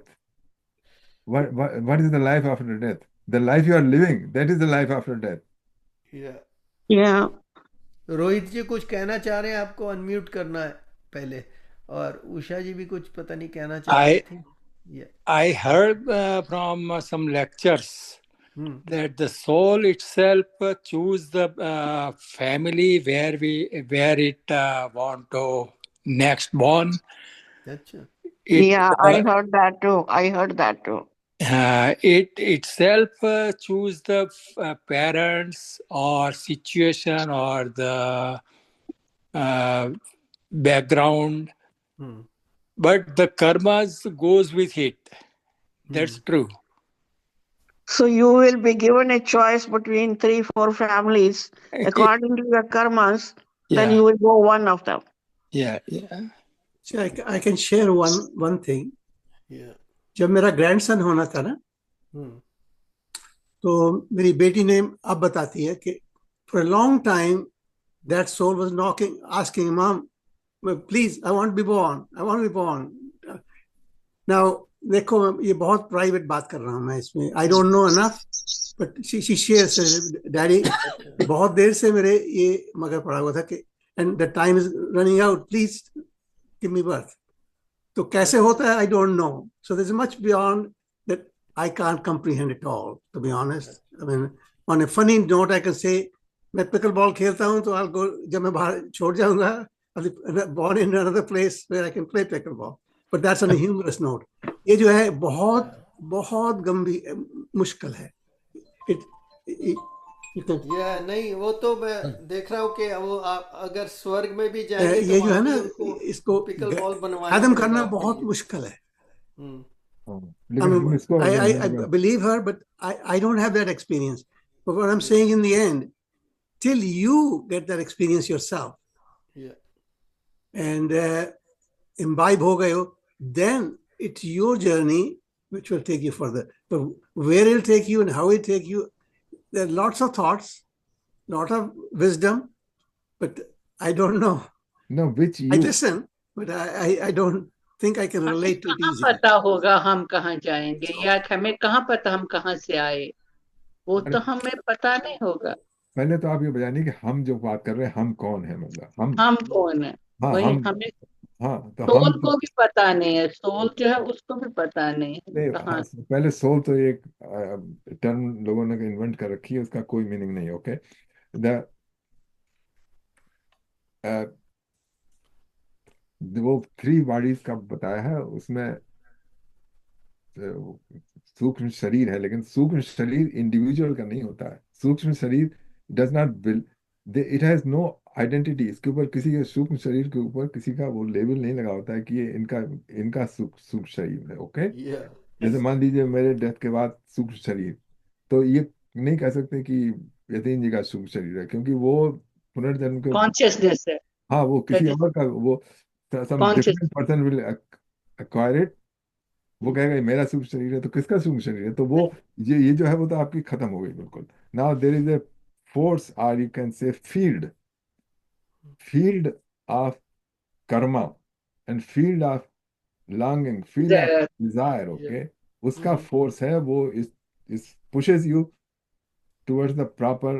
Speaker 2: what is the life after death? The life you are living, that is the life after death.
Speaker 1: या
Speaker 7: या
Speaker 1: रोहित जी कुछ कहना चाह रहे हैं, आपको अनम्यूट करना है पहले, और उषा जी भी कुछ पता नहीं कहना चाह रही थी। या
Speaker 10: I heard from some lectures
Speaker 1: hmm
Speaker 10: that the soul itself choose the family where it want to next born.
Speaker 1: अच्छा
Speaker 10: It
Speaker 7: या I heard that too.
Speaker 10: it itself choose the parents or situation or the background,
Speaker 1: hmm
Speaker 10: but the karmas goes with it. That's true.
Speaker 7: So you will be given a choice between 3-4 families according to your karmas, then
Speaker 10: Yeah,
Speaker 7: you will go one of them.
Speaker 10: yeah.
Speaker 5: So I can share one thing.
Speaker 1: या
Speaker 5: जब मेरा grandson होना था ना,
Speaker 1: हम्म
Speaker 5: तो मेरी बेटी ने अब बताती है कि for a long time that soul was knocking, asking, Mom, please, I want to be born. I want to be born. Now, देखो ये बहुत प्राइवेट बात कर रहा हूँ मैं इसमें. I don't know enough, but she shares, Daddy, बहुत देर से मेरे ये मगर पड़ा हुआ था कि and the time is running out. Please give me birth. तो कैसे होता है? I don't know. So there's much beyond that I can't comprehend it all, to be honest. I mean, on a funny note, I can say, मैं pickle ball खेलता हूँ तो I'll go, जब मैं बाहर छोड़ जाऊंगा, I'll be born in another place where I can play pickle ball. But that's on a humorous note. ये जो है बहुत बहुत गंभीर मुश्किल है.
Speaker 1: नहीं, वो तो मैं देख रहा हूँ कि वो अगर स्वर्ग में भी जाएंगे
Speaker 5: ये
Speaker 1: तो
Speaker 5: जो है
Speaker 1: वहाँ
Speaker 5: ना,
Speaker 1: भी उनको
Speaker 5: इसको
Speaker 1: पिकल बॉल बनवाना
Speaker 5: खत्म
Speaker 1: पड़ेगा
Speaker 5: करना
Speaker 1: आपके
Speaker 5: बहुत
Speaker 1: लिए।
Speaker 5: मुश्किल है. I
Speaker 2: लेकिन हम
Speaker 5: mean,
Speaker 2: इसको
Speaker 5: I believe her, but I don't have that experience. But what I'm saying in the end, till you get that experience yourself
Speaker 1: Yeah.
Speaker 5: and imbibe ho gaye ho, then it's your journey which will take you further. But where it'll take you and how it'll take you, there are lots of thoughts, lot of wisdom, but I don't know.
Speaker 2: No, which
Speaker 5: I
Speaker 2: you
Speaker 5: listen, but I don't think I can
Speaker 4: हमें
Speaker 5: relate to it
Speaker 4: कहाँ
Speaker 5: easily.
Speaker 4: पता होगा हम कहाँ जाएंगे, या हमें कहाँ पता हम कहाँ से आए, वो
Speaker 2: अरे
Speaker 4: तो हमें पता नहीं होगा.
Speaker 2: पहले तो आप ये बताइए कि हम जो बात कर रहे हैं हम कौन है, मतलब हम.
Speaker 4: हम कौन है,
Speaker 2: हाँ
Speaker 4: वही
Speaker 2: हम.
Speaker 4: हमें
Speaker 2: हाँ तो हम
Speaker 4: सोल
Speaker 2: तो
Speaker 4: को भी पता नहीं है. सोल जो है उसको भी पता नहीं है
Speaker 2: नहीं,
Speaker 4: कहाँ.
Speaker 2: पहले सोल तो एक टर्म लोगों ने इन्वेंट कर रखी है, उसका कोई मीनिंग नहीं. ओके, द वो 3 बॉडीज का बताया है, उसमें सूक्ष्म शरीर है, लेकिन सूक्ष्म शरीर इंडिविजुअल का नहीं होता है. सूक्ष्म शरीर does not it has no identity. इसके ऊपर किसी के सूक्ष्म शरीर के ऊपर किसी का वो लेबल नहीं लगा होता है कि ये इनका इनका सूक्ष्म शरीर है. Okay,
Speaker 1: Yeah.
Speaker 2: जैसे मान लीजिए मेरे डेथ के बाद सूक्ष्म शरीर, तो ये नहीं कह सकते कि यतीन जी का सूक्ष्म शरीर है, क्योंकि वो पुनर्जन्म के.
Speaker 4: कॉन्शियसनेस है.
Speaker 2: हाँ, वो किसी
Speaker 4: That is
Speaker 2: और का, वो सम
Speaker 4: conscious.
Speaker 2: Different person will acquire it. वो कहेगा ये मेरा सूक्ष्म शरीर है, तो किसका सूक्ष्म शरीर है? तो वो ये जो है वो तो आपकी खत्म हो गई बिल्कुल. Now there is a force, और you can say field of karma and field of longing, field of
Speaker 4: The,
Speaker 2: desire.
Speaker 1: Yeah.
Speaker 2: Okay, उसका फोर्स है वो इस pushes you towards the proper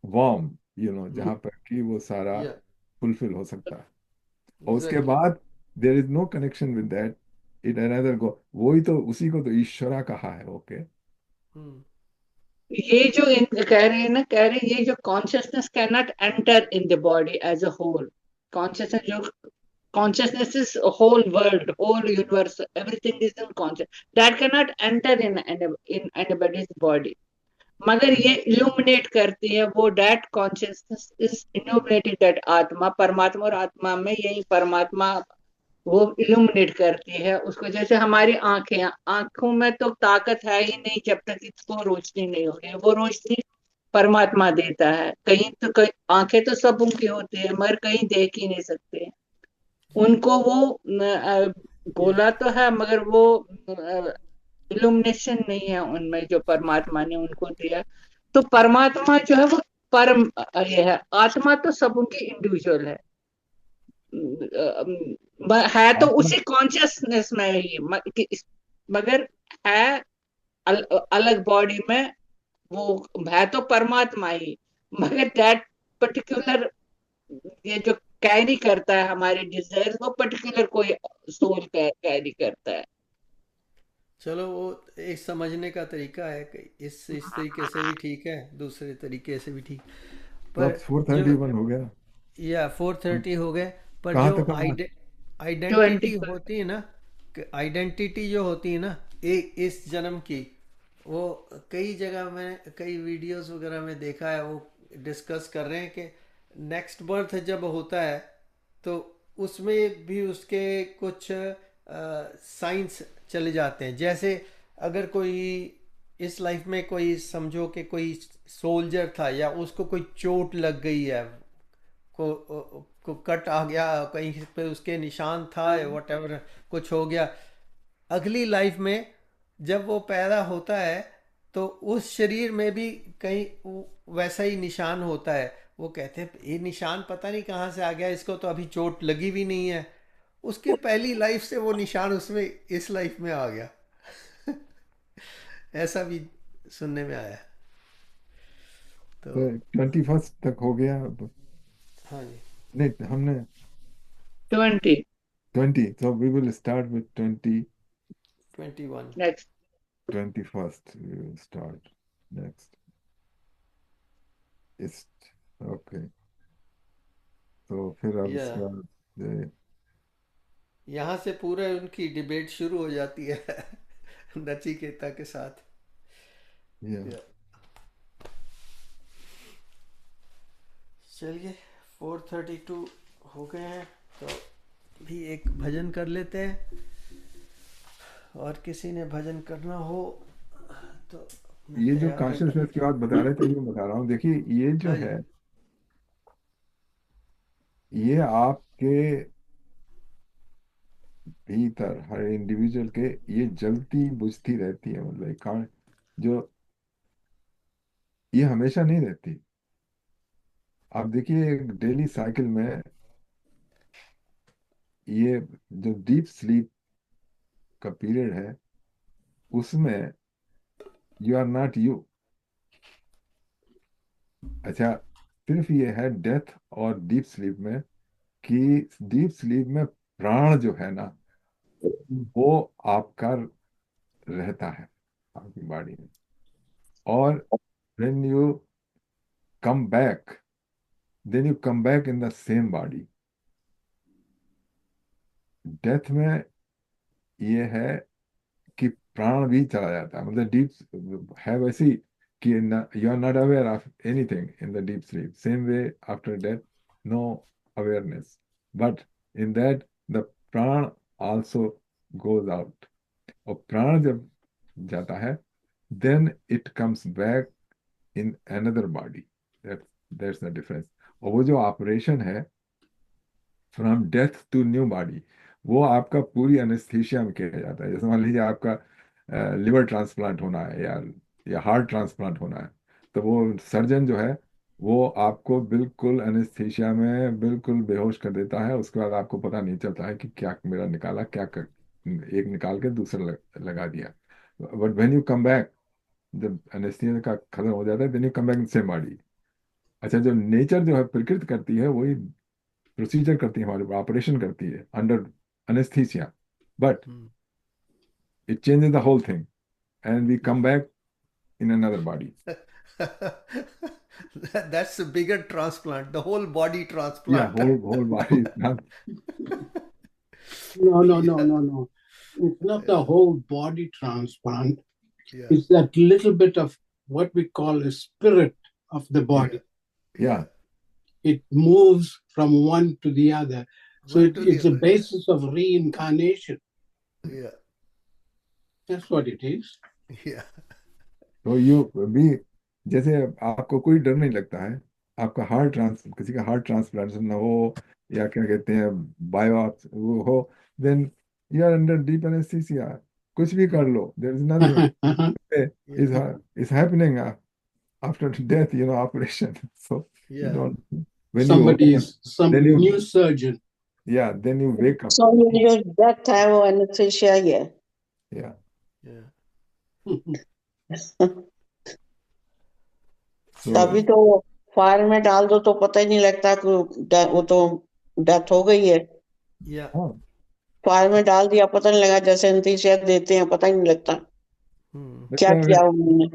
Speaker 2: warm, जहाँ पर कि वो सारा
Speaker 1: Yeah.
Speaker 2: फुलफिल हो सकता है. और उसके
Speaker 1: Exactly.
Speaker 2: बाद there is no connection with that, it another go. वही तो, उसी को तो ईश्वरा कहा है. Okay,
Speaker 1: Hmm.
Speaker 4: ये जो कह रहे हैं ना, कह रहे हैं ये जो consciousness can not enter in the body as a whole. Consciousness जो consciousness is a whole world, whole universe, everything is in conscious, that cannot enter in anybody's body. मगर ये illuminate करती है वो, that consciousness is illuminated, that आत्मा, परमात्मा और आत्मा में यही परमात्मा वो illuminate करती है उसको. जैसे हमारी आंखें, आंखों में तो ताकत है ही नहीं जब तक इसको रोशनी नहीं होगी. वो रोशनी परमात्मा देता है. कहीं तो कहीं आंखें तो सबों की होती है मगर कहीं देख ही नहीं सकते. उनको वो बोला तो है मगर वो इल्यूमिनेशन नहीं है उनमें जो परमात्मा ने उनको दिया. तो परमात्मा जो है वो परम ये है. आत्मा तो सब उनकी इंडिविजुअल है तो उसी कॉन्शियसनेस में ही, मगर है अलग बॉडी में. वो है तो परमात्मा ही, मगर दैट पर्टिकुलर ये जो कैरी करता है हमारे डिजायर, वो पर्टिकुलर कोई सोल कैरी करता है.
Speaker 1: चलो, वो एक समझने का तरीका है कि इस तरीके से भी ठीक है, दूसरे तरीके से भी ठीक.
Speaker 2: तो अब
Speaker 1: पर
Speaker 2: 431 हो गया
Speaker 1: या 430 हो गए. पर
Speaker 2: कहाँ
Speaker 1: जो
Speaker 2: तक हम
Speaker 1: आइडेंटिटी होती है ना, आइडेंटिटी जो होती है ना इस जन्म की, वो कई जगह में, कई वीडियोस वगैरह में देखा है, वो डिस्कस कर रहे हैं कि नेक्स्ट बर्थ जब होता है तो उसमें भी उसके कुछ साइंस चले जाते हैं. जैसे अगर कोई इस लाइफ में कोई, समझो कि कोई सोल्जर था या उसको कोई चोट लग गई है, को कट आ गया, कहीं पे उसके निशान था, व्हाटएवर कुछ हो गया, अगली लाइफ में जब वो पैदा होता है तो उस शरीर में भी कहीं वैसा ही निशान होता है. वो कहते हैं ये निशान पता नहीं कहाँ से आ गया, इसको तो अभी चोट लगी भी नहीं है। उसके पहली लाइफ से वो निशान उसमें इस लाइफ में आ गया। ऐसा भी सुनने में आया। तो
Speaker 2: तो 21 तक हो गया अब।
Speaker 1: हाँ जी,
Speaker 2: नहीं, हमने
Speaker 4: 20
Speaker 2: 20, so we will start with
Speaker 1: 21।
Speaker 4: next.
Speaker 2: 21st we will start next. Ist, okay. तो फिर अब
Speaker 1: या
Speaker 2: इसके बाद
Speaker 1: यहाँ से पूरे उनकी डिबेट शुरू हो जाती है नचिकेता के साथ।
Speaker 2: या
Speaker 1: या चलिए 4:32 हो गए हैं, तो भी एक भजन कर लेते हैं। और किसी ने भजन करना हो तो मैं
Speaker 2: ये जो
Speaker 1: तैयार हूँ।
Speaker 2: कॉन्शियसनेस की बात बता रहे थे, ये बता रहा हूँ। देखिए, ये जो
Speaker 1: हाँ जी,
Speaker 2: है, ये आपके भीतर हर इंडिविजुअल के ये जलती बुझती रहती है। मतलब एक जो ये हमेशा नहीं रहती। आप देखिए, एक डेली साइकिल में ये जो डीप स्लीप का पीरियड है, उसमें यू आर नॉट यू। अच्छा, सिर्फ ये है डेथ और डीप स्लीप में कि डीप स्लीप में प्राण जो है ना, वो आपका रहता है आपकी बॉडी में। और when you come back, then you come back in the same body. Death में ये है कि प्राण भी चला जाता है। मतलब डीप है वैसी कि you are not aware of anything in the deep sleep. Same way after death, no awareness, but in that the prana also goes out. और प्राण जब जाता है, then it comes back in another body. That's the difference. और वो जो operation है from death to new body, वो आपका पूरी एनेस्थीसिया में किया जाता है। जैसे मान लीजिए आपका लिवर ट्रांसप्लांट होना है या हार्ट ट्रांसप्लांट होना है, तो वो सर्जन जो है वो आपको बिल्कुल एनेस्थीसिया में बिल्कुल बेहोश कर देता है। उसके बाद आपको पता नहीं चलता है कि क्या मेरा निकाला, एक निकाल के दूसरा लगा दिया। But when you come back, जब एनेस्थीसिया का खत्म हो जाता है, then you come back in same body. अच्छा, जो नेचर जो है प्रकृति करती है, वही प्रोसीजर करती है, हमारे ऑपरेशन करती है under anaesthesia, but it changes the whole thing and we come back in another body.
Speaker 1: That's a bigger transplant, the whole body
Speaker 2: या
Speaker 1: transplant.
Speaker 2: Whole body.
Speaker 3: No, no, no, no, no. It's not the whole body transplant.
Speaker 1: Yeah,
Speaker 3: It's that little bit of what we call a spirit of the body.
Speaker 2: या
Speaker 3: It moves from one to the other. So
Speaker 1: one to the
Speaker 3: it's a
Speaker 1: other.
Speaker 3: basis of reincarnation.
Speaker 1: Yeah,
Speaker 3: That's what it is.
Speaker 1: yeah,
Speaker 2: तो you भी, जैसे आपको कोई डर नहीं लगता है, आपका किसी का हार्ट ट्रांसप्लांटेशन ना हो, या क्या कहते हैं बायो वो हो, then you are under deep anaesthesia. कुछ भी कर लो, there is nothing is
Speaker 1: yeah,
Speaker 2: is happening after death, operation. So you
Speaker 1: yeah.
Speaker 2: don't, when you open,
Speaker 3: Some
Speaker 2: then you,
Speaker 3: new surgeon.
Speaker 2: yeah, then you wake up.
Speaker 8: So you use that type of anesthesia here.
Speaker 2: Yeah. So
Speaker 8: तभी तो fire में डाल दो तो पता ही नहीं लगता कि वो तो डेथ हो गई है।
Speaker 1: Yeah.
Speaker 2: हाँ,
Speaker 8: फायर में डाल दिया, पता नहीं लगा, जैसे एनेस्थीसिया देते हैं पता ही नहीं लगता क्या
Speaker 2: मतलब
Speaker 8: किया उन्होंने।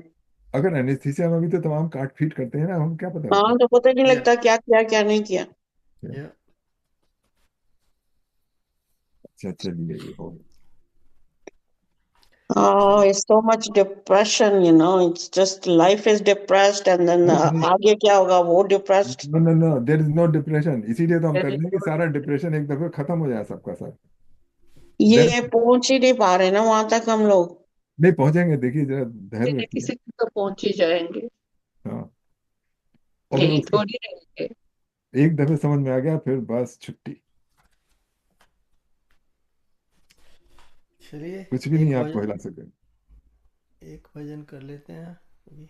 Speaker 2: अगर एनेस्थीसिया में भी तो तमाम काट पीट करते हैं ना, हम क्या पता
Speaker 8: हाँ,
Speaker 2: लगता
Speaker 8: तो पता ही नहीं
Speaker 1: Yeah.
Speaker 8: लगता क्या किया क्या नहीं किया।
Speaker 2: है।
Speaker 1: Yeah.
Speaker 2: अच्छा, चलिए, ये हो गया।
Speaker 8: Oh, it's so much depression, it's just life is depressed and then आगे क्या होगा वो depressed।
Speaker 2: No no no, there is no depression. इसीलिए तो हम कर रहे हैं कि सारा डिप्रेशन एक दफे खत्म हो जाए सबका सब।
Speaker 8: ये पहुंच ही नहीं पा रहे ना वहां तक हम लोग।
Speaker 2: नहीं पहुंचेंगे, देखिए जरा धैर्य रखिए।
Speaker 4: किसी तो पहुंच ही जाएंगे,
Speaker 2: हाँ, और फिर
Speaker 4: यही
Speaker 2: उसके
Speaker 4: थोड़ी रहेंगे।
Speaker 2: एक दफे समझ में आ गया, फिर बस छुट्टी,
Speaker 1: चलिए
Speaker 2: कुछ भी नहीं आपको हिला सके।
Speaker 1: एक भजन कर लेते हैं अभी।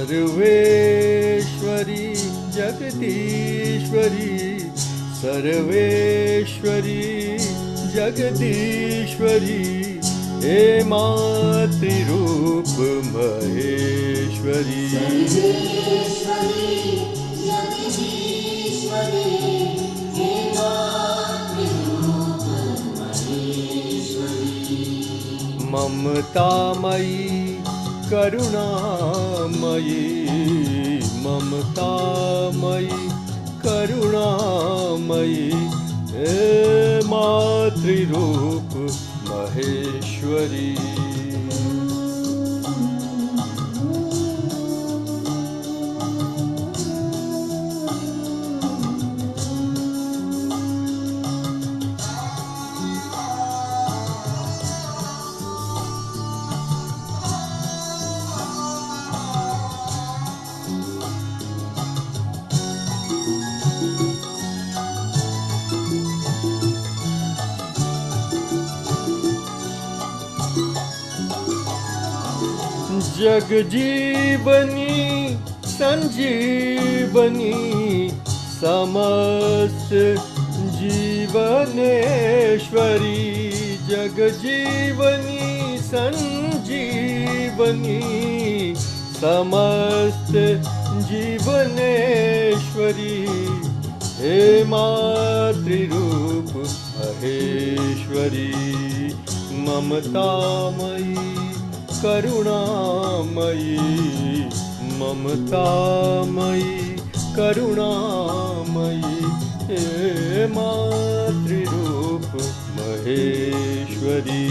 Speaker 1: सर्वेश्वरी जगदीश्वरी, सर्वेश्वरी जगदीश्वरी, हे मातृरूप महेश्वरी। ममतामयी करुणामयी, ममतामयी करुणामयी, हे मातृरूप महेश्वरी। जग जीवनी संजीवनी, समस्त जीवनेश्वरी, जग जीवनी संजीवनी, समस्त जीवनेश्वरी, हे मातृरूप महेश्वरी। ममतामयी करुणामयी, ममतामयी करुणामयी, हे मातृरूप महेश्वरी।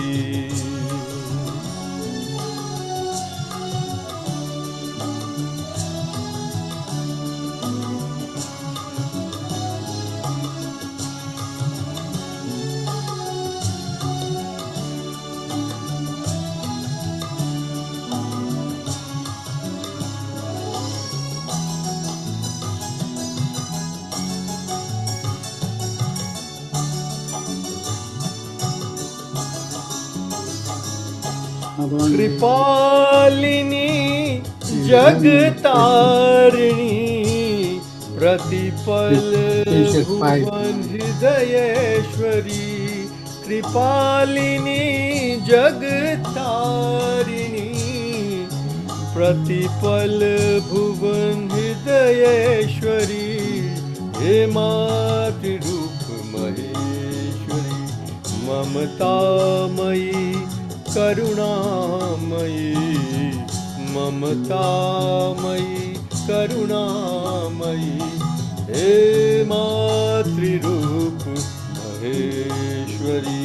Speaker 1: कृपालिनी जगतारिणी, प्रतिपल भुवन हृदयेश्वरी, कृपालिनी जगतारिणी, प्रतिपल भुवन हृदयेश्वरी, हे मातृरूप महेश्वरी। ममतामयी करुणामयी, ममतामयी करुणामयी, हे मातृरूप महेश्वरी।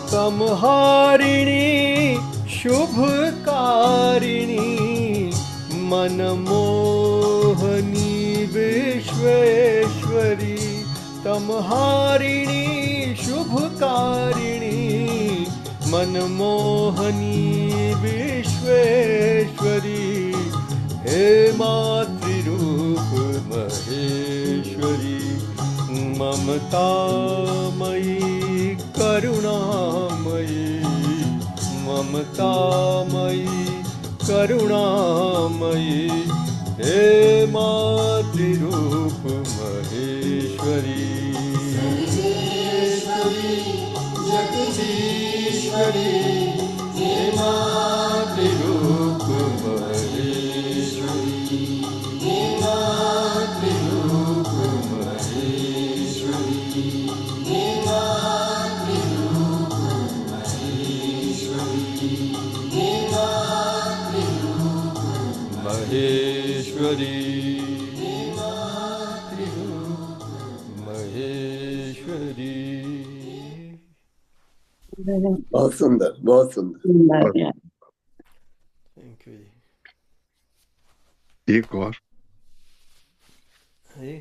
Speaker 1: समहारिणी शुभकारिणी, मनमोहनी विश्वेश्वरी, तमहारिणी शुभकारिणी, मनमोहनी विश्वेश्वरी, हे मातृरूप महेश्वरी। ममतामयी करुणामयी, ममतामयी करुणामयी, हे मातृरूप महेश्वरी। महेश्वरी हे मातृरूप महेश्वरी हे मातृरूप महेश्वरी हे मातृरूप महेश्वरी हे मातृरूप महेश्वरी हे मातृरूप महेश्वरी।
Speaker 5: बहुत सुंदर, बहुत सुंदर।
Speaker 1: थैंक यू जी।
Speaker 6: एक और
Speaker 1: ये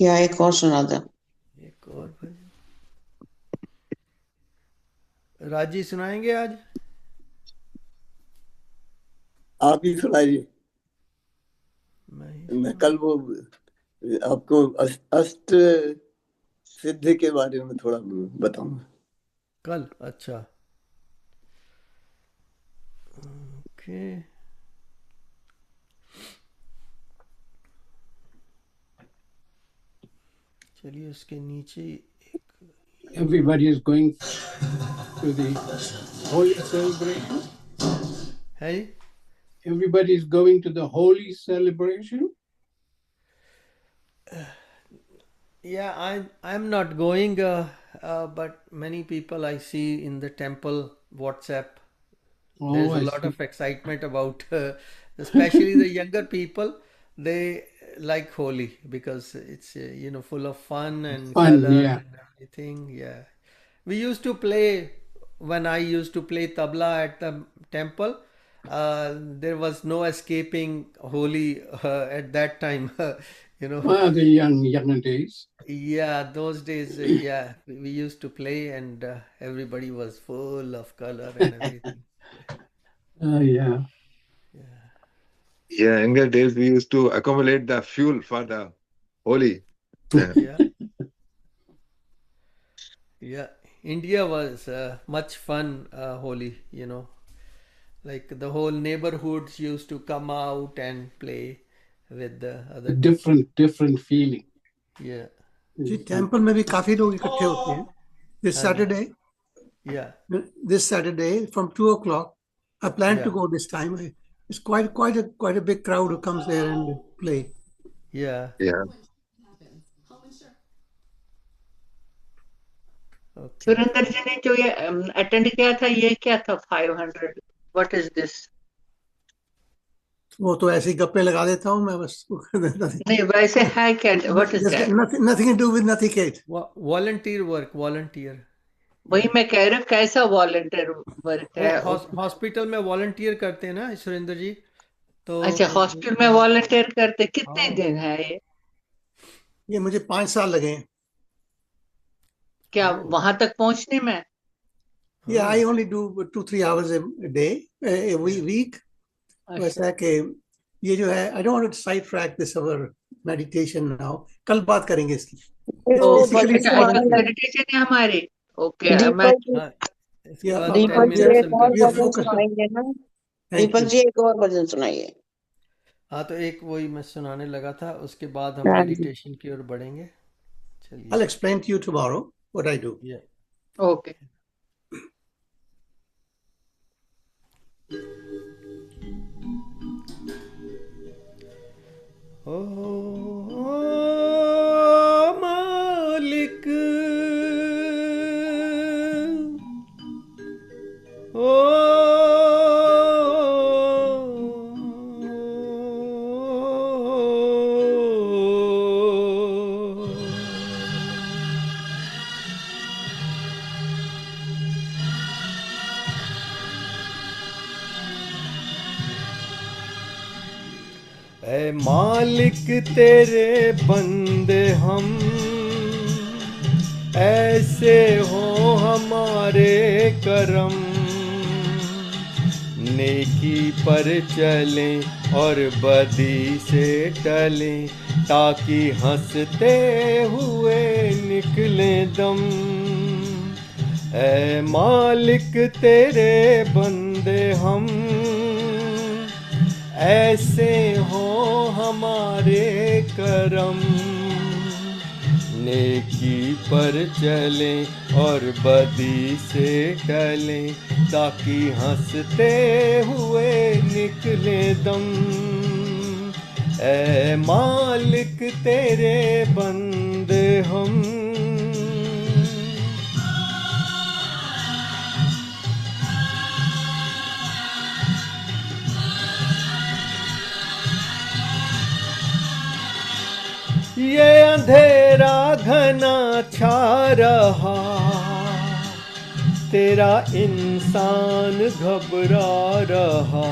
Speaker 8: या एक और सुना दो।
Speaker 1: एक और भजन राजी सुनाएंगे आज?
Speaker 5: आप ही सुनाइए। मैं कल वो आपको अष्ट सिद्धि के बारे में थोड़ा बताऊंगा
Speaker 1: कल। अच्छा, ओके। चलिए उसके नीचे
Speaker 3: Everybody is going to the holy celebration.
Speaker 1: है।
Speaker 3: Everybody is going to the holy celebration.
Speaker 1: Yeah, I'm not going, but many people I see in the temple WhatsApp. There's
Speaker 3: Oh,
Speaker 1: a
Speaker 3: I
Speaker 1: lot
Speaker 3: see.
Speaker 1: of excitement about, especially the younger people. They like Holi because it's full of fun and
Speaker 3: Fun,
Speaker 1: color
Speaker 3: yeah.
Speaker 1: and everything. Yeah, we used to play when I used to play tabla at the temple. There was no escaping Holi at that time.
Speaker 3: The young days.
Speaker 1: Yeah, those days, yeah, we used to play and everybody was full of color and everything.
Speaker 3: Yeah.
Speaker 6: yeah, younger days we used to accumulate the fuel for the Holi.
Speaker 1: Yeah. Yeah. India was much fun, Holi, like the whole neighborhoods used to come out and play with the other.
Speaker 3: Different feeling.
Speaker 1: Yeah.
Speaker 5: Ji temple में भी काफी लोग इकट्ठे होते हैं this Saturday
Speaker 1: Yeah.
Speaker 5: this Saturday from 2 o'clock. I plan to
Speaker 1: Yeah.
Speaker 5: go this time. It's quite a big crowd who comes there and play.
Speaker 1: Yeah.
Speaker 6: Yeah.
Speaker 1: Okay.
Speaker 4: Surendra ji ने जो ये अटेंड किया था, ये क्या था? 500, व्हाट इज दिस?
Speaker 5: वो तो ऐसे ही गप्पे लगा देता हूँ मैं बस
Speaker 4: नहीं, वैसे है क्या? What is that?
Speaker 5: nothing to do with Nachiket.
Speaker 1: Volunteer work, volunteer.
Speaker 4: वही मैं कह रहा हूँ, कैसा वॉलंटियर वर्क है?
Speaker 1: हॉस्पिटल में वॉलंटियर करते हैं ना सुरेंद्र जी, तो
Speaker 4: अच्छा, हॉस्पिटल में वॉलंटियर करते। कितने दिन है
Speaker 5: ये मुझे 5 साल लगे हैं.
Speaker 4: क्या वहां तक पहुंचने में?
Speaker 5: Yeah, I only do 2-3 hours a day, a week. वैसा है कि ये जो है I don't want to sidetrack this our meditation now. कल बात करेंगे इसकी.
Speaker 4: मेडिटेशन है हमारी. ओके,
Speaker 8: दीपक जी एक और भजन सुनाइए.
Speaker 1: हाँ, तो एक वही मैं सुनाने लगा था, उसके बाद हम मेडिटेशन की ओर बढ़ेंगे. चलिए.
Speaker 5: I'll explain to you tomorrow what I do.
Speaker 1: Yeah.
Speaker 4: Okay.
Speaker 1: ओ मालिक, ओ ऐ मालिक तेरे बंदे हम, ऐसे हो हमारे करम, नेकी पर चलें और बदी से टलें, ताकि हंसते हुए निकले दम. ऐ मालिक तेरे बंदे हम, ऐसे हो हमारे करम, नेकी पर चलें और बदी से टलें, ताकि हंसते हुए निकले दम। ऐ मालिक तेरे बंदे हम। ये अंधेरा घना छा रहा, तेरा इंसान घबरा रहा।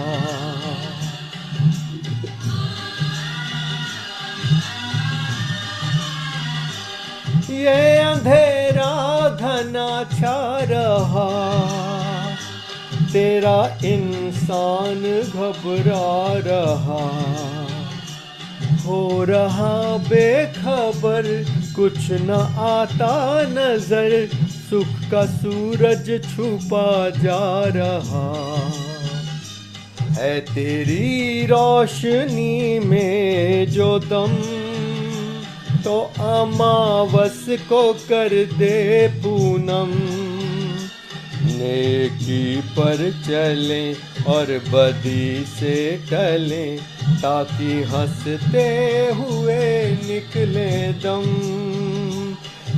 Speaker 1: ये अंधेरा घना छा रहा, तेरा इंसान घबरा रहा। हो रहा बेखबर, कुछ न आता नजर, सुख का सूरज छुपा जा रहा है। तेरी रोशनी में जो दम, तो अमावस को कर दे पूनम। नेकी पर चलें और बदी से टलें, ताकि हंसते हुए निकले दम।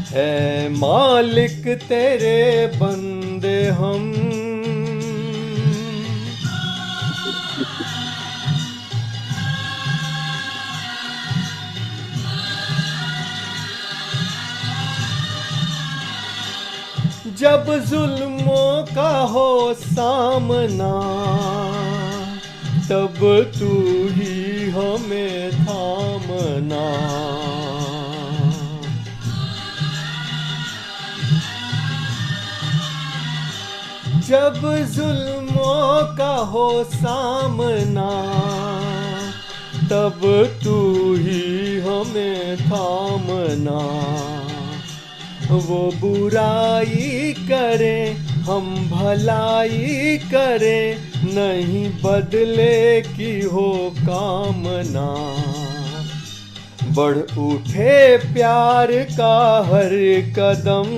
Speaker 1: है मालिक तेरे बंदे हम। जब जुल्मों का हो सामना, तब तू ही हमें थामना। जब जुल्मों का हो सामना, तब तू ही हमें थामना। वो बुराई करे हम भलाई करें, नहीं बदले की हो कामना। बढ़ उठे प्यार का हर कदम,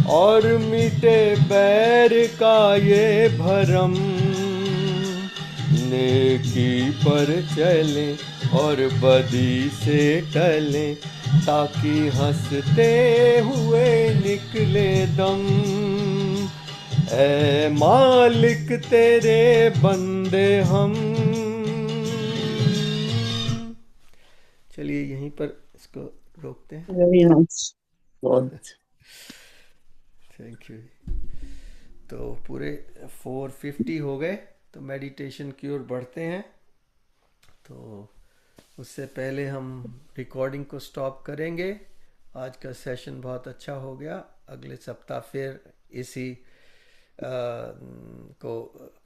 Speaker 1: और मिटे बैर का ये भरम। नेकी पर चलें और बदी से टलें, ताकि हंसते हुए निकले दम। ऐ मालिक तेरे बंदे हम। चलिए यहीं पर इसको रोकते हैं।
Speaker 8: Very nice.
Speaker 1: Thank you. तो पूरे 450 हो गए, तो मेडिटेशन की ओर बढ़ते हैं। तो उससे पहले हम रिकॉर्डिंग को स्टॉप करेंगे। आज का सेशन बहुत अच्छा हो गया। अगले सप्ताह फिर इसी को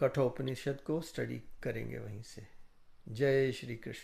Speaker 1: कठोपनिषद को स्टडी करेंगे वहीं से। जय श्री कृष्ण।